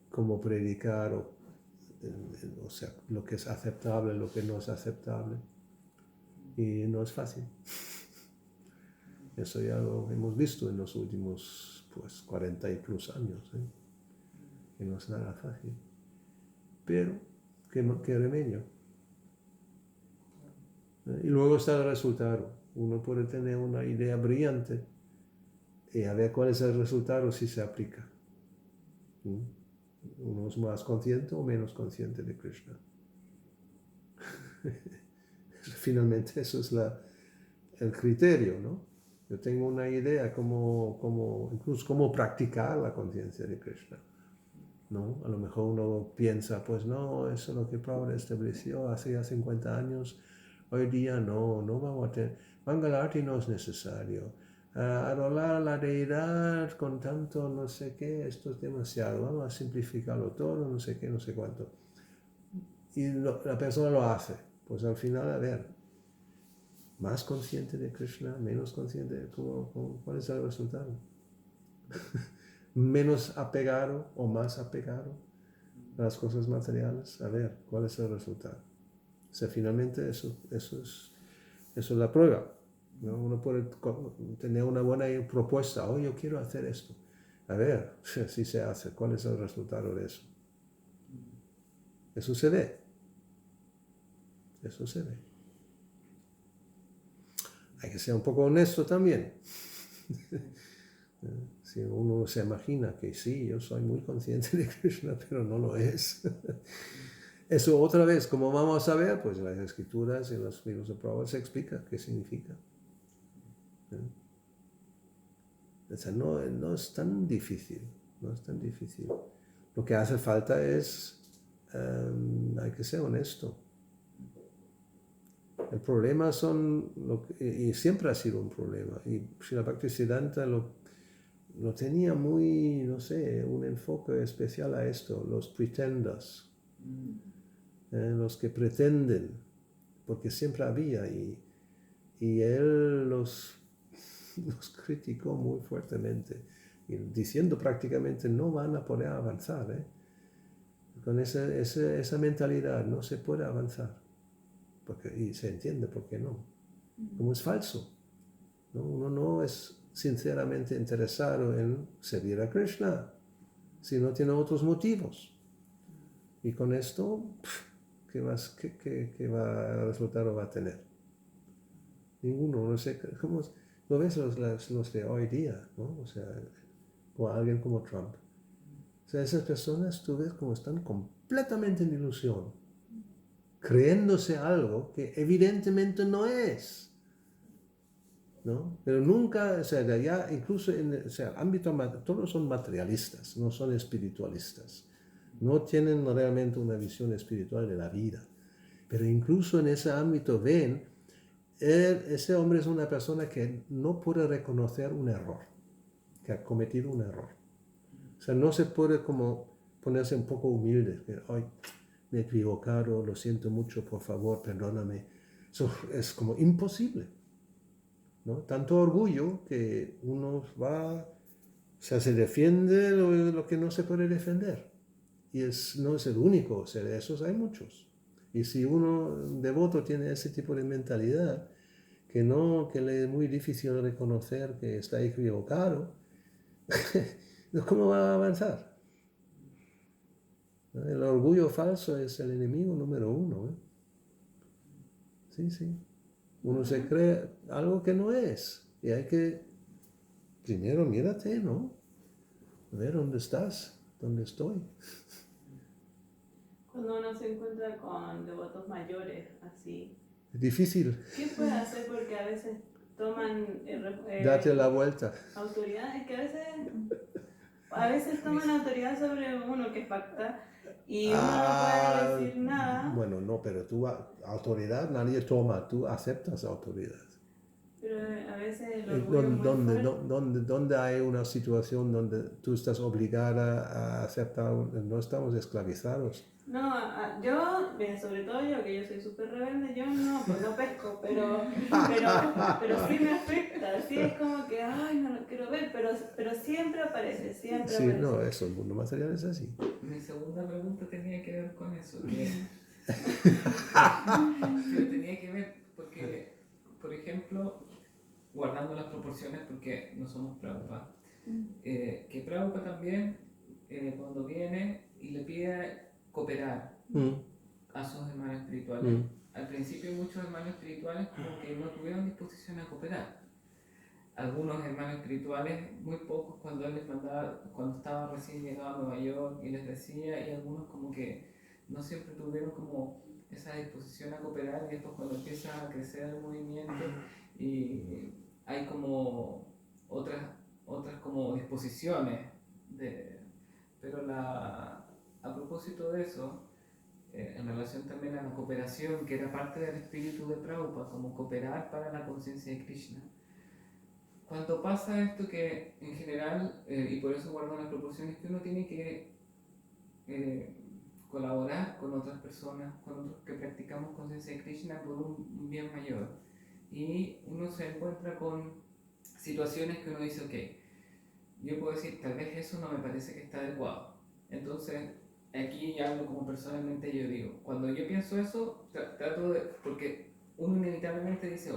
cómo predicar o sea, lo que es aceptable, lo que no es aceptable. Y no es fácil. Eso ya lo hemos visto en los últimos, 40 y plus años, que no es nada fácil. Pero, ¿qué remedio? Y luego está el resultado. Uno puede tener una idea brillante y a ver cuál es el resultado si se aplica. Uno es más consciente o menos consciente de Krishna. Finalmente eso es el criterio, ¿no? Yo tengo una idea incluso cómo practicar la conciencia de Krishna, ¿no? A lo mejor uno piensa, pues no, eso es lo que Prabhupada estableció hace ya 50 años, hoy día no vamos a tener, Mangalarti no es necesario, adorar a la deidad con tanto no sé qué, esto es demasiado, vamos a simplificarlo todo, no sé qué, no sé cuánto. Y la persona lo hace, pues al final, a ver, más consciente de Krishna, menos consciente de cuál es el resultado. Menos apegado o más apegado a las cosas materiales, a ver cuál es el resultado. O sea, finalmente eso es la prueba, ¿no? Uno puede tener una buena propuesta, yo quiero hacer esto. A ver si se hace, cuál es el resultado de eso. Eso se ve. Eso se ve. Hay que ser un poco honesto también. Si uno se imagina que sí, yo soy muy consciente de Krishna, pero no lo es. Eso otra vez, como vamos a ver, pues en las escrituras y en los libros de Prabhupada se explica qué significa. O sea, no es tan difícil, no es tan difícil. Lo que hace falta es, hay que ser honesto. El problema y siempre ha sido un problema, y Srila Bhaktisiddhanta lo tenía muy, no sé, un enfoque especial a esto, los pretenders, los que pretenden, porque siempre había, y él los criticó muy fuertemente, diciendo prácticamente no van a poder avanzar, con esa mentalidad no se puede avanzar. Y se entiende por qué no. Como es falso, ¿no? Uno no es sinceramente interesado en servir a Krishna si no tiene otros motivos. Y con esto, ¿qué resultado va a tener? Ninguno, no sé, ¿cómo lo ves los de hoy día, ¿no? O sea, o alguien como Trump. O sea, esas personas tú ves como están completamente en ilusión, creyéndose algo que evidentemente no es, ¿no? Pero nunca, o sea, de allá, incluso en el ámbito, todos son materialistas, no son espiritualistas, no tienen realmente una visión espiritual de la vida. Pero incluso en ese ámbito ven, ese hombre es una persona que no puede reconocer un error, que ha cometido un error. O sea, no se puede como ponerse un poco humilde, que ay, me he equivocado, lo siento mucho, por favor, perdóname. Eso es como imposible, ¿no? Tanto orgullo que uno va, o sea, se defiende lo que no se puede defender. Y no es el único, o sea, de esos hay muchos. Y si uno devoto tiene ese tipo de mentalidad, que le es muy difícil reconocer que está equivocado, ¿cómo va a avanzar? El orgullo falso es el enemigo número uno. Sí, sí. Uno se cree algo que no es. Y hay que, primero mírate, ¿no? A ver dónde estás, dónde estoy. Cuando uno se encuentra con devotos mayores, así, Es difícil. ¿qué puede hacer? Porque a veces toman Date la vuelta. autoridad, es que a veces toman autoridad sobre uno que pacta y uno no puede decir nada. Bueno, no, pero tú, autoridad nadie toma, tú aceptas autoridad. Pero a veces el orgullo es muy fuerte. ¿Dónde hay una situación donde tú estás obligada a aceptar? No estamos esclavizados. No, yo, sobre todo yo, que yo soy súper rebelde, yo no, pues no pesco, pero sí me afecta, sí es como que, ay, no lo quiero ver, pero siempre aparece, siempre Sí, aparece. no, eso, el mundo material es así. Mi segunda pregunta tenía que ver con eso. Tenía que ver porque, por ejemplo, guardando las proporciones porque no somos Prabhupada, que Prabhupada también cuando viene y le pide cooperar a sus hermanos espirituales, al principio muchos hermanos espirituales como que no tuvieron disposición a cooperar. Algunos hermanos espirituales, muy pocos cuando él les mandaba, cuando estaba recién llegado a Nueva York y les decía, y algunos como que no siempre tuvieron como esa disposición a cooperar, y después cuando empieza a crecer el movimiento y hay como otras como disposiciones pero a propósito de eso, en relación también a la cooperación, que era parte del espíritu de Prabhupada, como cooperar para la conciencia de Krishna. Cuando pasa esto que en general, y por eso guardo las proporciones, que uno tiene que colaborar con otras personas, con otros que practicamos conciencia de Krishna por un bien mayor. Y uno se encuentra con situaciones que uno dice, ok, yo puedo decir, tal vez eso no me parece que está adecuado. Entonces, aquí hablo como personalmente yo digo, cuando yo pienso eso, trato de, porque uno inevitablemente dice,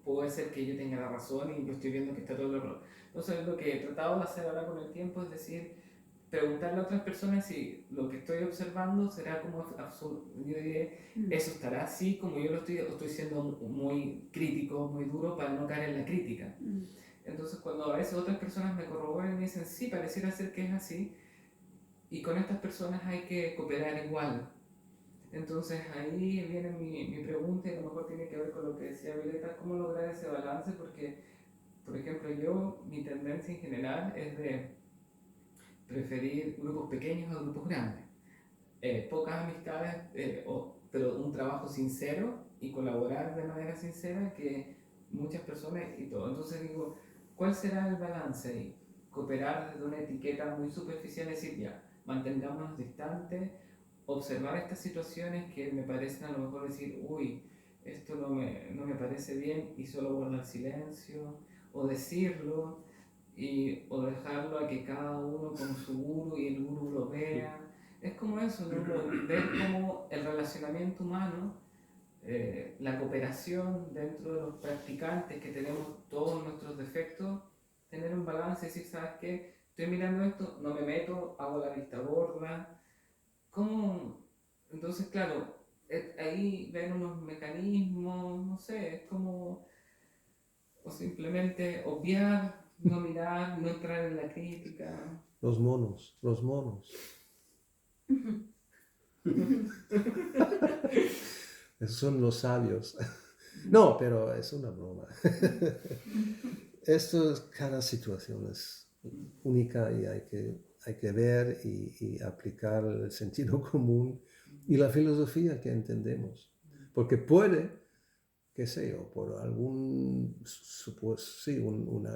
puede ser que yo tenga la razón y yo estoy viendo que está todo el error. Entonces, lo que he tratado de hacer ahora con el tiempo es decir, preguntarle a otras personas si lo que estoy observando será como absurdo. Yo diré, eso estará así como yo lo estoy siendo muy crítico, muy duro para no caer en la crítica. Entonces cuando a veces otras personas me corroboran y me dicen, sí, pareciera ser que es así, y con estas personas hay que cooperar igual. Entonces ahí viene mi pregunta, y a lo mejor tiene que ver con lo que decía Violeta, cómo lograr ese balance, porque, por ejemplo, mi tendencia en general es de preferir grupos pequeños a grupos grandes. Pocas amistades, pero un trabajo sincero y colaborar de manera sincera que muchas personas y todo. Entonces digo, ¿cuál será el balance ahí? Cooperar desde una etiqueta muy superficial, decir ya, mantengámonos distantes, observar estas situaciones que me parecen a lo mejor decir, uy, esto no me parece bien y solo guardar silencio, o decirlo, o dejarlo a que cada uno con su guru y el guru lo vea. Es como eso, ¿no? Ver cómo el relacionamiento humano, la cooperación dentro de los practicantes que tenemos todos nuestros defectos, tener un balance y decir, ¿sabes qué? Estoy mirando esto, no me meto, hago la vista gorda. ¿Cómo Entonces, claro, ahí ven unos mecanismos, no sé, es como, o simplemente obviar, no mirar, no entrar en la crítica. Los monos. Esos son los sabios. No, pero es una broma. Cada situación es única y hay que ver y aplicar el sentido común y la filosofía que entendemos. Porque puede, qué sé yo, por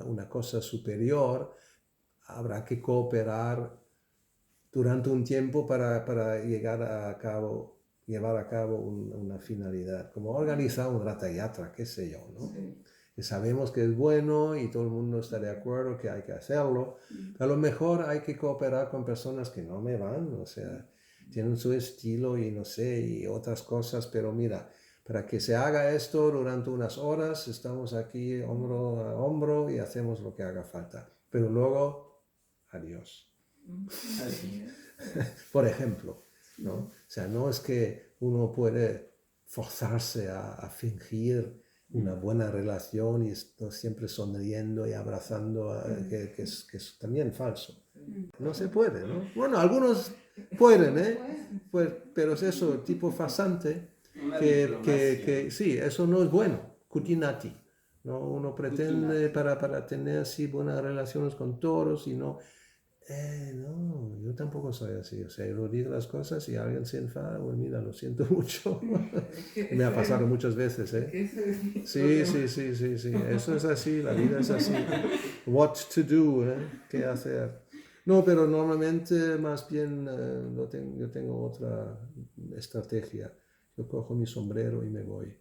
una cosa superior, habrá que cooperar durante un tiempo para llevar a cabo una finalidad, como organizar un Ratha Yatra, qué sé yo, ¿no? Sí. Que sabemos que es bueno y todo el mundo está de acuerdo que hay que hacerlo. A lo mejor hay que cooperar con personas que no me van, o sea, tienen su estilo y no sé, y otras cosas, pero mira, para que se haga esto durante unas horas, estamos aquí hombro a hombro y hacemos lo que haga falta. Pero luego, adiós. Así. Por ejemplo, ¿no? O sea, no es que uno puede forzarse a fingir una buena relación y siempre sonriendo y abrazando, que es también falso. No se puede, ¿no? Bueno, algunos pueden, ¿eh? Pues, pero es eso, tipo farsante, Una que sí, eso no es bueno, kutinati. ¿No? Uno pretende para tener así buenas relaciones con todos y no... no, yo tampoco soy así. O sea, yo digo las cosas y alguien se enfada, pues mira, lo siento mucho. Me ha pasado muchas veces, ¿eh? Sí, eso es así, la vida es así. What to do, ¿eh? ¿Qué hacer? No, pero normalmente más bien yo tengo otra estrategia. Yo cojo mi sombrero y me voy.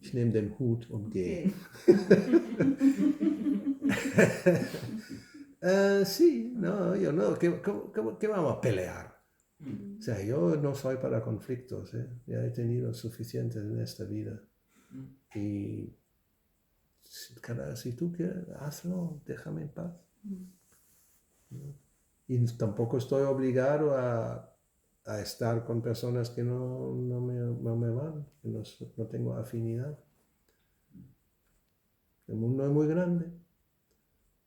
Ich nehme den Hut und gehe. Sí, no, yo no. ¿Qué vamos a pelear? O sea, yo no soy para conflictos, ¿eh? Ya he tenido suficientes en esta vida. Y si tú quieres, hazlo, déjame en paz. ¿No? Y tampoco estoy obligado a estar con personas que no me van, que no tengo afinidad. El mundo es muy grande.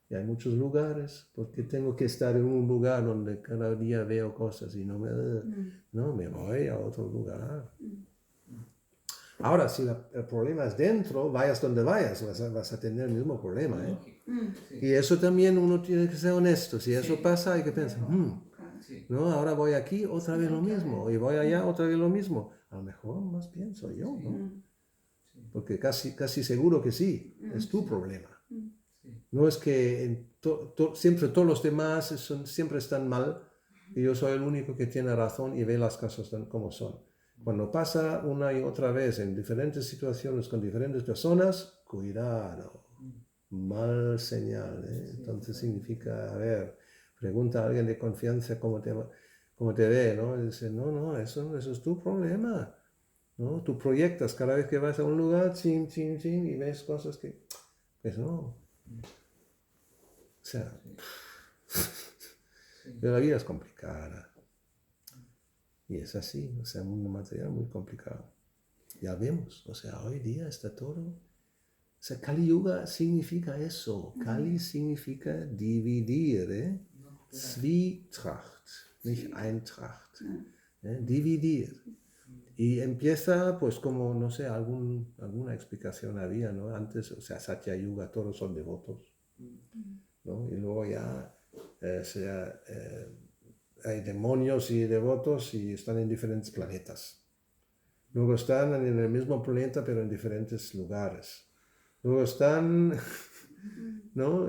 Y hay muchos lugares, porque tengo que estar en un lugar donde cada día veo cosas y no me voy a otro lugar. Ahora, si el problema es dentro, vayas donde vayas, vas a tener el mismo problema, ¿eh? Sí. Y eso también uno tiene que ser honesto. Si eso pasa, hay que pensar, Sí. ¿no? Ahora voy aquí, otra vez lo mismo, y voy allá, otra vez lo mismo. A lo mejor más pienso yo, ¿no? Porque casi seguro que sí, es tu problema. No es que siempre todos los demás siempre están mal y yo soy el único que tiene razón y ve las cosas como son. Cuando pasa una y otra vez en diferentes situaciones con diferentes personas, cuidado, mal señal, ¿eh? Entonces significa, a ver, pregunta a alguien de confianza cómo te ve, ¿no? Y dice, no, eso es tu problema, ¿no? Tú proyectas cada vez que vas a un lugar, chin, y ves cosas que, pues no. O sea, pero la vida es complicada. Y es así, o sea, un mundo material muy complicado. Ya vemos, o sea, hoy día está todo. O sea, Kali Yuga significa eso. Kali significa dividir, ¿eh? Zwietracht, nicht Eintracht. Dividir. Y empieza, pues, como, no sé, alguna explicación había, ¿no? Antes, o sea, Satya Yuga, todos son devotos, ¿no? Y luego ya, hay demonios y devotos y están en diferentes planetas. Luego están en el mismo planeta, pero en diferentes lugares. Luego están, ¿no?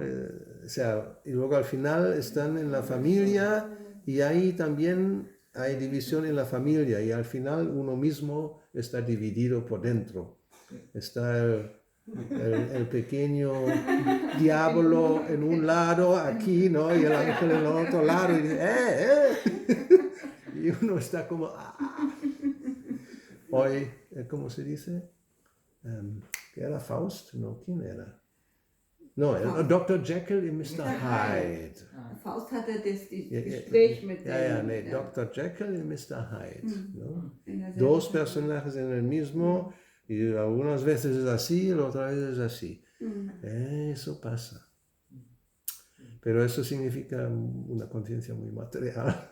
O sea, y luego al final están en la familia y ahí también hay división en la familia y al final uno mismo está dividido por dentro. Está el pequeño diablo en un lado aquí, ¿no? Y el ángel en el otro lado y dice, y uno está como, Hoy, ¿cómo se dice? ¿Qué era Faust? No, ¿quién era? No, Dr. Jekyll y Mr. Hyde. Faust hatte das Ja, Gespräch mit dem... nee, Dr. Jekyll y Mr. Hyde. ¿No? en la Dos serie. personajes en el mismo, y algunas veces es así, y otras veces es así. Eso pasa. Pero eso significa una conciencia muy material.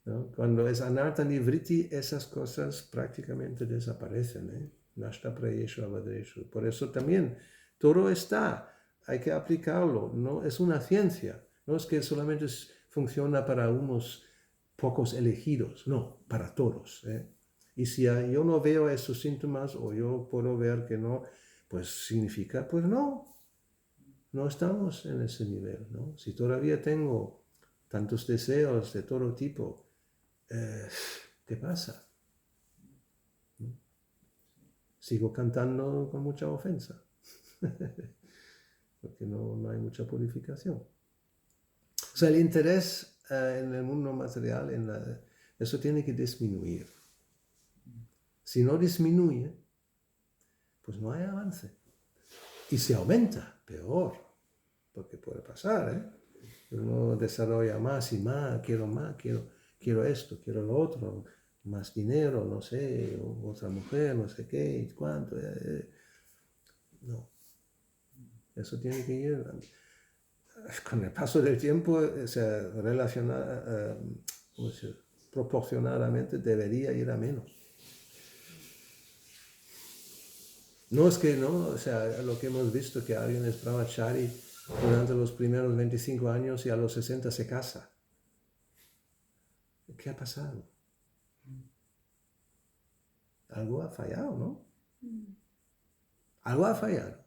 ¿No? Cuando es anartha nivritti, esas cosas prácticamente desaparecen. Nashta prayeshu avadreshu. Por eso también todo está, hay que aplicarlo. No es una ciencia, no es que solamente funciona para unos pocos elegidos, no, para todos. Y si yo no veo esos síntomas o yo puedo ver que no, pues significa, pues no estamos en ese nivel, ¿no? Si todavía tengo tantos deseos de todo tipo, ¿qué pasa? ¿No? Sigo cantando con mucha ofensa, porque no hay mucha purificación. O sea, el interés en el mundo material, eso tiene que disminuir. Si no disminuye, pues no hay avance. Y si aumenta, peor, porque puede pasar, Uno desarrolla más y más, quiero esto, quiero lo otro, más dinero, no sé, otra mujer, no sé qué, y cuánto. No, eso tiene que ir. Con el paso del tiempo, proporcionadamente debería ir a menos. No es que no, o sea, lo que hemos visto que alguien es brahmachari durante los primeros 25 años y a los 60 se casa. ¿Qué ha pasado? Algo ha fallado, ¿no? Algo ha fallado.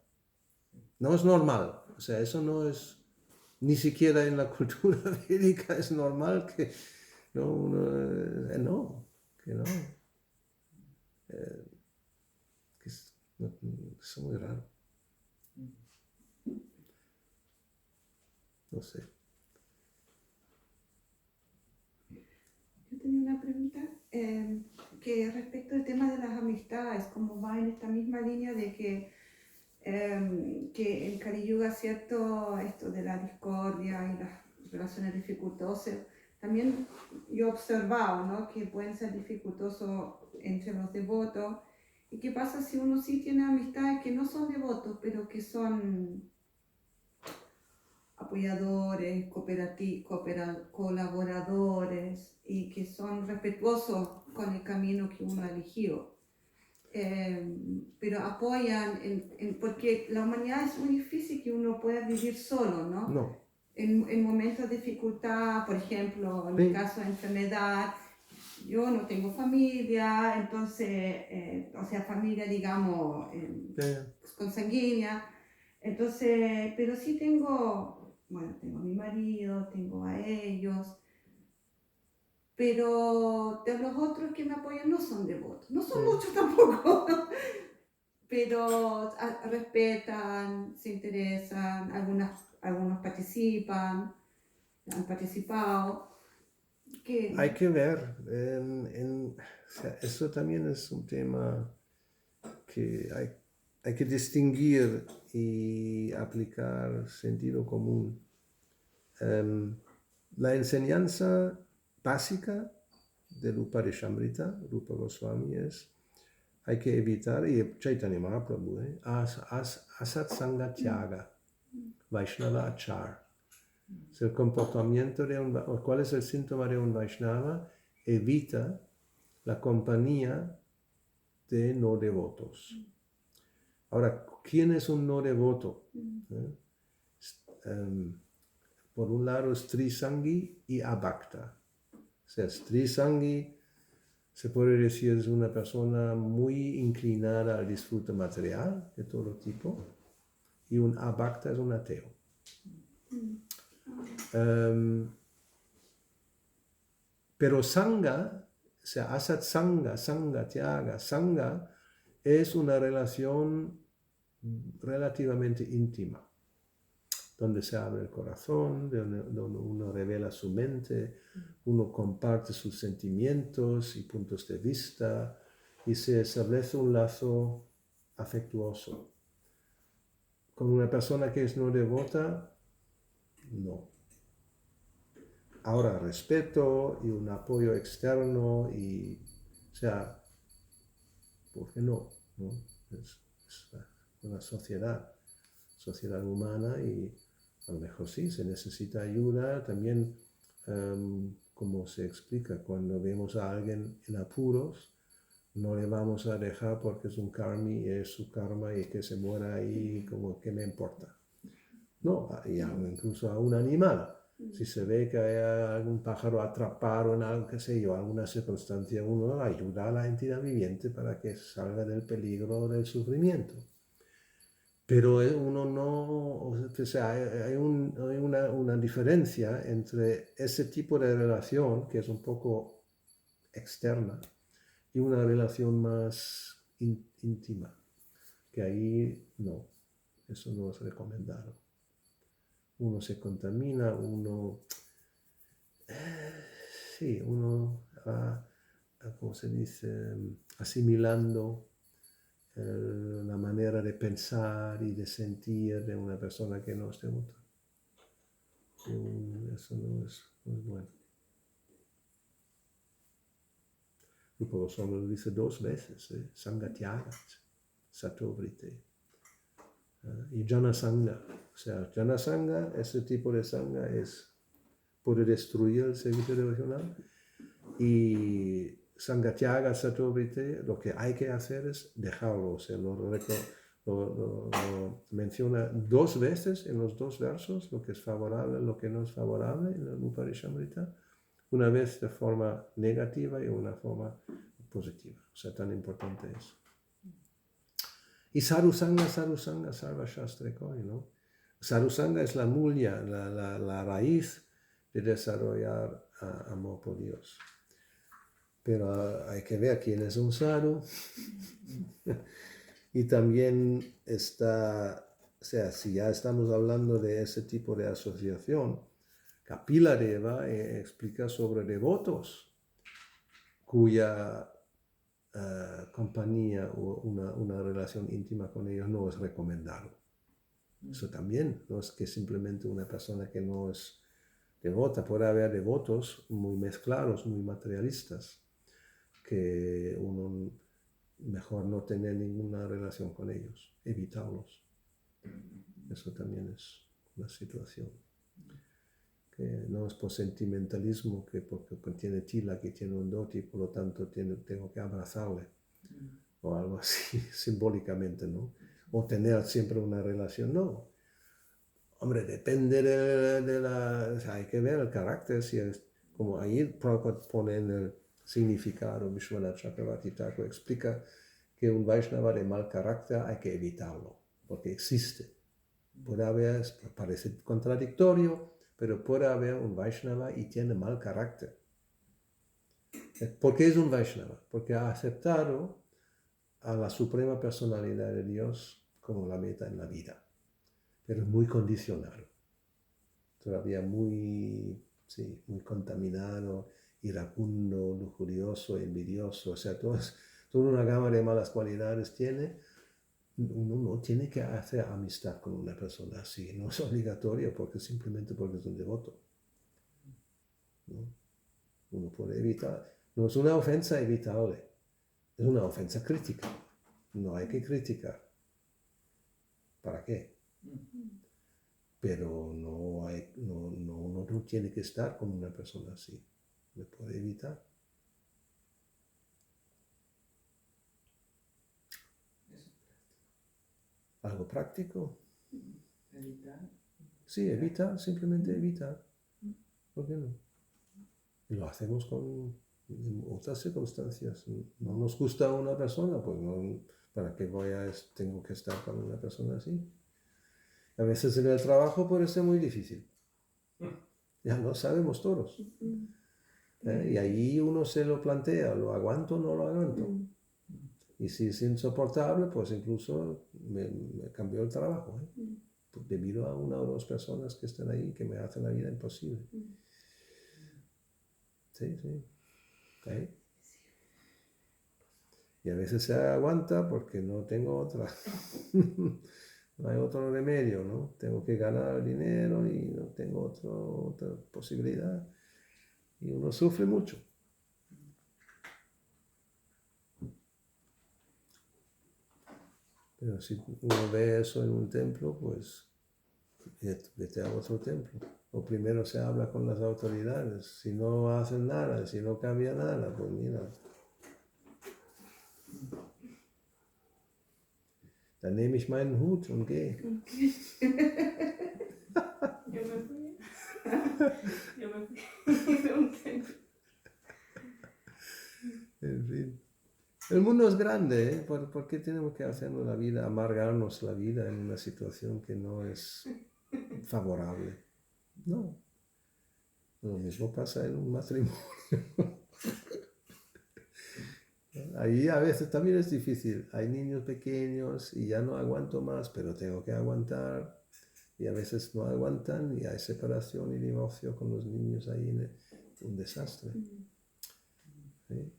No es normal. O sea, eso no es, ni siquiera en la cultura védica es normal que es muy raro. No sé. Yo tenía una pregunta que respecto al tema de las amistades, como va en esta misma línea de que en Kali Yuga, ¿cierto? Esto de la discordia y las relaciones dificultosas, también yo he observado, ¿no? Que pueden ser dificultosos entre los devotos. ¿Y qué pasa si uno sí tiene amistades que no son devotos, pero que son apoyadores, colaboradores y que son respetuosos con el camino que uno ha elegido? Pero apoyan, porque la humanidad es muy difícil que uno pueda vivir solo, ¿no? No. En momentos de dificultad, por ejemplo, en mi caso de enfermedad, yo no tengo familia, entonces, o sea, familia, digamos, consanguínea, entonces, pero sí tengo a mi marido, tengo a ellos, pero de los otros que me apoyan no son devotos, no son muchos tampoco, pero respetan, se interesan, algunos participan, han participado. Hay que ver, o sea, eso también es un tema que hay que distinguir y aplicar sentido común. La enseñanza básica del Uparishamrita, Rupa Goswami, hay que evitar, y Chaitanya Mahaprabhu, asat sanga tyaga, Vaishnava achar. Es el comportamiento ¿cuál es el síntoma de un Vaishnava? Evita la compañía de no devotos. Ahora, ¿quién es un no devoto? Por un lado es Trisangi y Abhakta. O sea, Trisangi se puede decir es una persona muy inclinada al disfrute material de todo tipo, y un Abhakta es un ateo. Pero Sangha, o sea, Asat Sangha, Sangha, Tyaga, Sangha, es una relación relativamente íntima, donde se abre el corazón, donde uno revela su mente, uno comparte sus sentimientos y puntos de vista, y se establece un lazo afectuoso. Con una persona que es no devota, no. Ahora, respeto y un apoyo externo y, o sea, ¿por qué no? ¿No? Es una sociedad humana y a lo mejor sí, se necesita ayuda. También, como se explica, cuando vemos a alguien en apuros, no le vamos a dejar porque es un karmi, es su karma y que se muera ahí, como que me importa. No, y incluso a un animal. Si se ve que hay algún pájaro atrapado en algo, qué sé yo, alguna circunstancia, uno ayuda a la entidad viviente para que salga del peligro o del sufrimiento. Pero uno no, o sea, hay una diferencia entre ese tipo de relación, que es un poco externa, y una relación más íntima, que ahí no, eso no es recomendado. Uno se contamina, uno va, ¿cómo se dice?, asimilando la manera de pensar y de sentir de una persona que no es devota. Eso no es bueno. Rupa Goswami lo dice 2 veces, Sangatyaga, Satovrite. Y Jana Sangha, o sea, Jana Sangha, ese tipo de Sangha puede destruir el servicio devocional. Y Sangatyaga, Satovrite, lo que hay que hacer es dejarlo, o sea, lo menciona 2 veces en los 2 versos, lo que es favorable, lo que no es favorable en el Uparishamrita, una vez de forma negativa y una forma positiva, o sea, tan importante es. Y Sarusanga, Sarva Shastra Koi, ¿no? Sarusanga es la mulya, la raíz de desarrollar amor por Dios. Pero hay que ver quién es un sadhu. Y también está, o sea, si ya estamos hablando de ese tipo de asociación, Kapila Deva explica sobre devotos cuya compañía o una relación íntima con ellos no es recomendado. Eso también no es que simplemente una persona que no es devota. Puede haber devotos muy mezclados, muy materialistas, que uno mejor no tener ninguna relación con ellos, evitarlos. Eso también es una situación. Que no es por sentimentalismo, que porque contiene tila, que tiene un doti, por lo tanto tengo que abrazarle, o algo así, simbólicamente, ¿no? O tener siempre una relación, no. Hombre, depende de la... O sea, hay que ver el carácter, si es, como ahí Prabhupada pone en el significado, Vishwanath Chakravarti Thakur explica que un Vaishnava de mal carácter hay que evitarlo, porque existe. Puede haber, parece contradictorio, pero puede haber un Vaishnava y tiene mal carácter. ¿Por qué es un Vaishnava? Porque ha aceptado a la suprema personalidad de Dios como la meta en la vida, pero es muy condicionado, todavía muy contaminado, iracundo, lujurioso, envidioso, o sea, toda una gama de malas cualidades tiene. Uno no tiene que hacer amistad con una persona así, no es obligatorio simplemente porque es un devoto, ¿no? Uno puede evitar, no es una ofensa evitable, es una ofensa crítica, no hay que criticar, ¿para qué? Pero uno no tiene que estar con una persona así, me puede evitar. ¿Algo práctico? ¿Evitar? Sí, evitar, simplemente evitar. ¿Por qué no? Y lo hacemos con otras circunstancias. No nos gusta una persona, pues no, ¿para qué tengo que estar con una persona así? A veces en el trabajo puede ser muy difícil. Ya lo sabemos todos. Y ahí uno se lo plantea, ¿lo aguanto o no lo aguanto? Y si es insoportable, pues incluso me cambió el trabajo, debido a 1 o 2 personas que están ahí que me hacen la vida imposible. Sí. ¿Okay? Y a veces se aguanta porque no tengo otra. No hay otro remedio, ¿no? Tengo que ganar dinero y no tengo otra posibilidad. Y uno sufre mucho. Pero si uno ve eso en un templo, pues vete a otro templo. O primero se habla con las autoridades. Si no hacen nada, si no cambia nada, pues mira. Dann nehme ich meinen Hut und gehe. Yo me fui. Yo me fui de un templo. En fin. El mundo es grande, ¿eh? ¿Por qué tenemos que hacernos la vida, amargarnos la vida en una situación que no es favorable? No. Lo mismo pasa en un matrimonio. Ahí a veces también es difícil. Hay niños pequeños y ya no aguanto más, pero tengo que aguantar. Y a veces no aguantan y hay separación y divorcio con los niños ahí, un desastre. ¿Sí?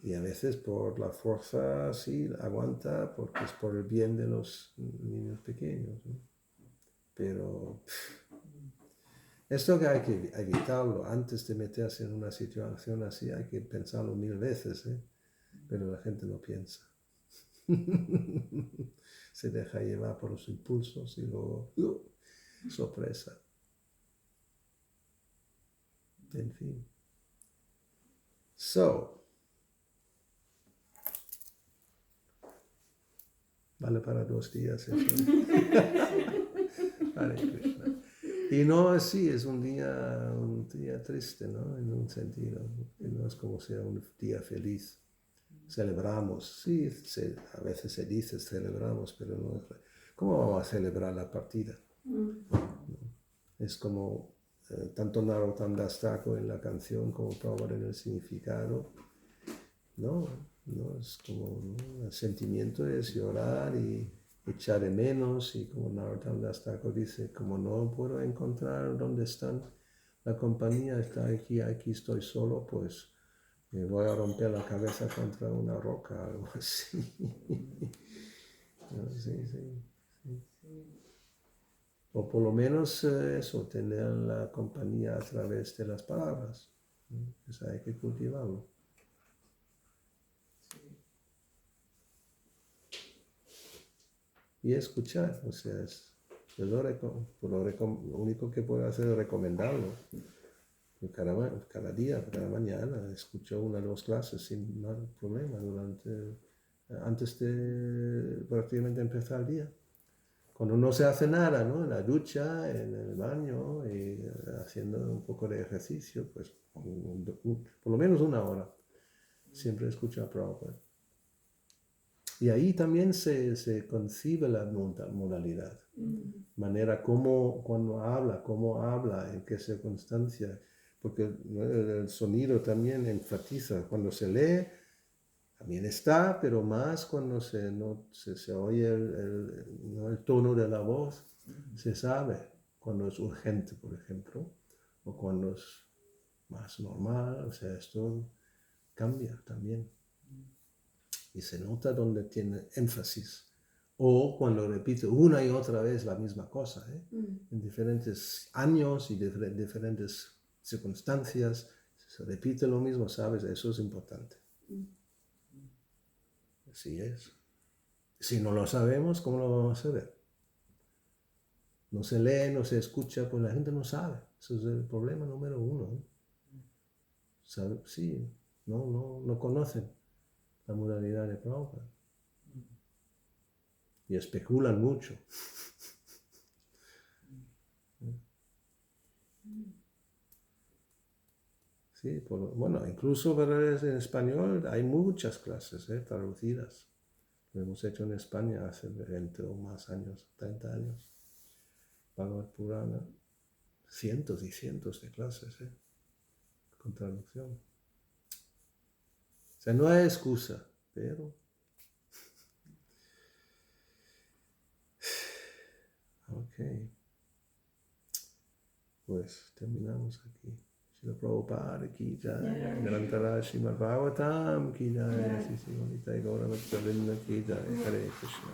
Y a veces por la fuerza sí aguanta porque es por el bien de los niños pequeños, ¿no? Pero esto que hay que evitarlo antes de meterse en una situación así, hay que pensarlo 1000 veces, ¿eh? Pero la gente no piensa. Se deja llevar por los impulsos y luego, sorpresa. En fin. Vale para 2 días eso. Hare Krishna. Y no así, es un día triste, ¿no? En un sentido, que no es como sea un día feliz. Celebramos, sí, a veces se dice celebramos, pero no es. ¿Cómo vamos a celebrar la partida? ¿No? Es como tanto Narottam Das Thakur en la canción como Prabhupada en el significado. No, es como, ¿no? El sentimiento es llorar y echar de menos, y como Narottam Das Thakur dice, como no puedo encontrar dónde están, la compañía está aquí estoy solo, pues me voy a romper la cabeza contra una roca, algo así. Sí. O por lo menos eso, tener la compañía a través de las palabras. Eso hay que cultivarlo. Y escuchar, o sea, lo único que puedo hacer es recomendarlo. Cada día, cada mañana, escucho 1 o 2 clases sin más problema antes de prácticamente empezar el día. Cuando no se hace nada, ¿no? En la ducha, en el baño, y haciendo un poco de ejercicio, pues por lo menos 1 hora. Siempre escucho a Prabhupada. Y ahí también se concibe la modalidad. Manera cuando habla, cómo habla, en qué circunstancia. Porque el sonido también enfatiza. Cuando se lee, también está, pero más cuando se oye el tono de la voz, se sabe cuando es urgente, por ejemplo, o cuando es más normal. O sea, esto cambia también. Y se nota donde tiene énfasis. O cuando repite una y otra vez la misma cosa, ¿eh? En diferentes años y diferentes circunstancias, se repite lo mismo, ¿sabes? Eso es importante. Así es. Si no lo sabemos, ¿cómo lo vamos a saber? No se lee, no se escucha, pues la gente no sabe. Eso es el problema número 1. ¿Eh? Sí, no conocen la modalidad de Prabhupada. Y especulan mucho. Sí, bueno, incluso en español hay muchas clases traducidas. Lo hemos hecho en España hace 20 o más años, 30 años. Bhagavad Purana, cientos y cientos de clases con traducción. O sea, no hay excusa, pero... Ok. Pues terminamos aquí. Srila Prabhupada ki jai, Grantara Srimad Bhagavatam ki jai, Sri Sri Gaura Bhatta Vrinda ki jai, Hare Krishna.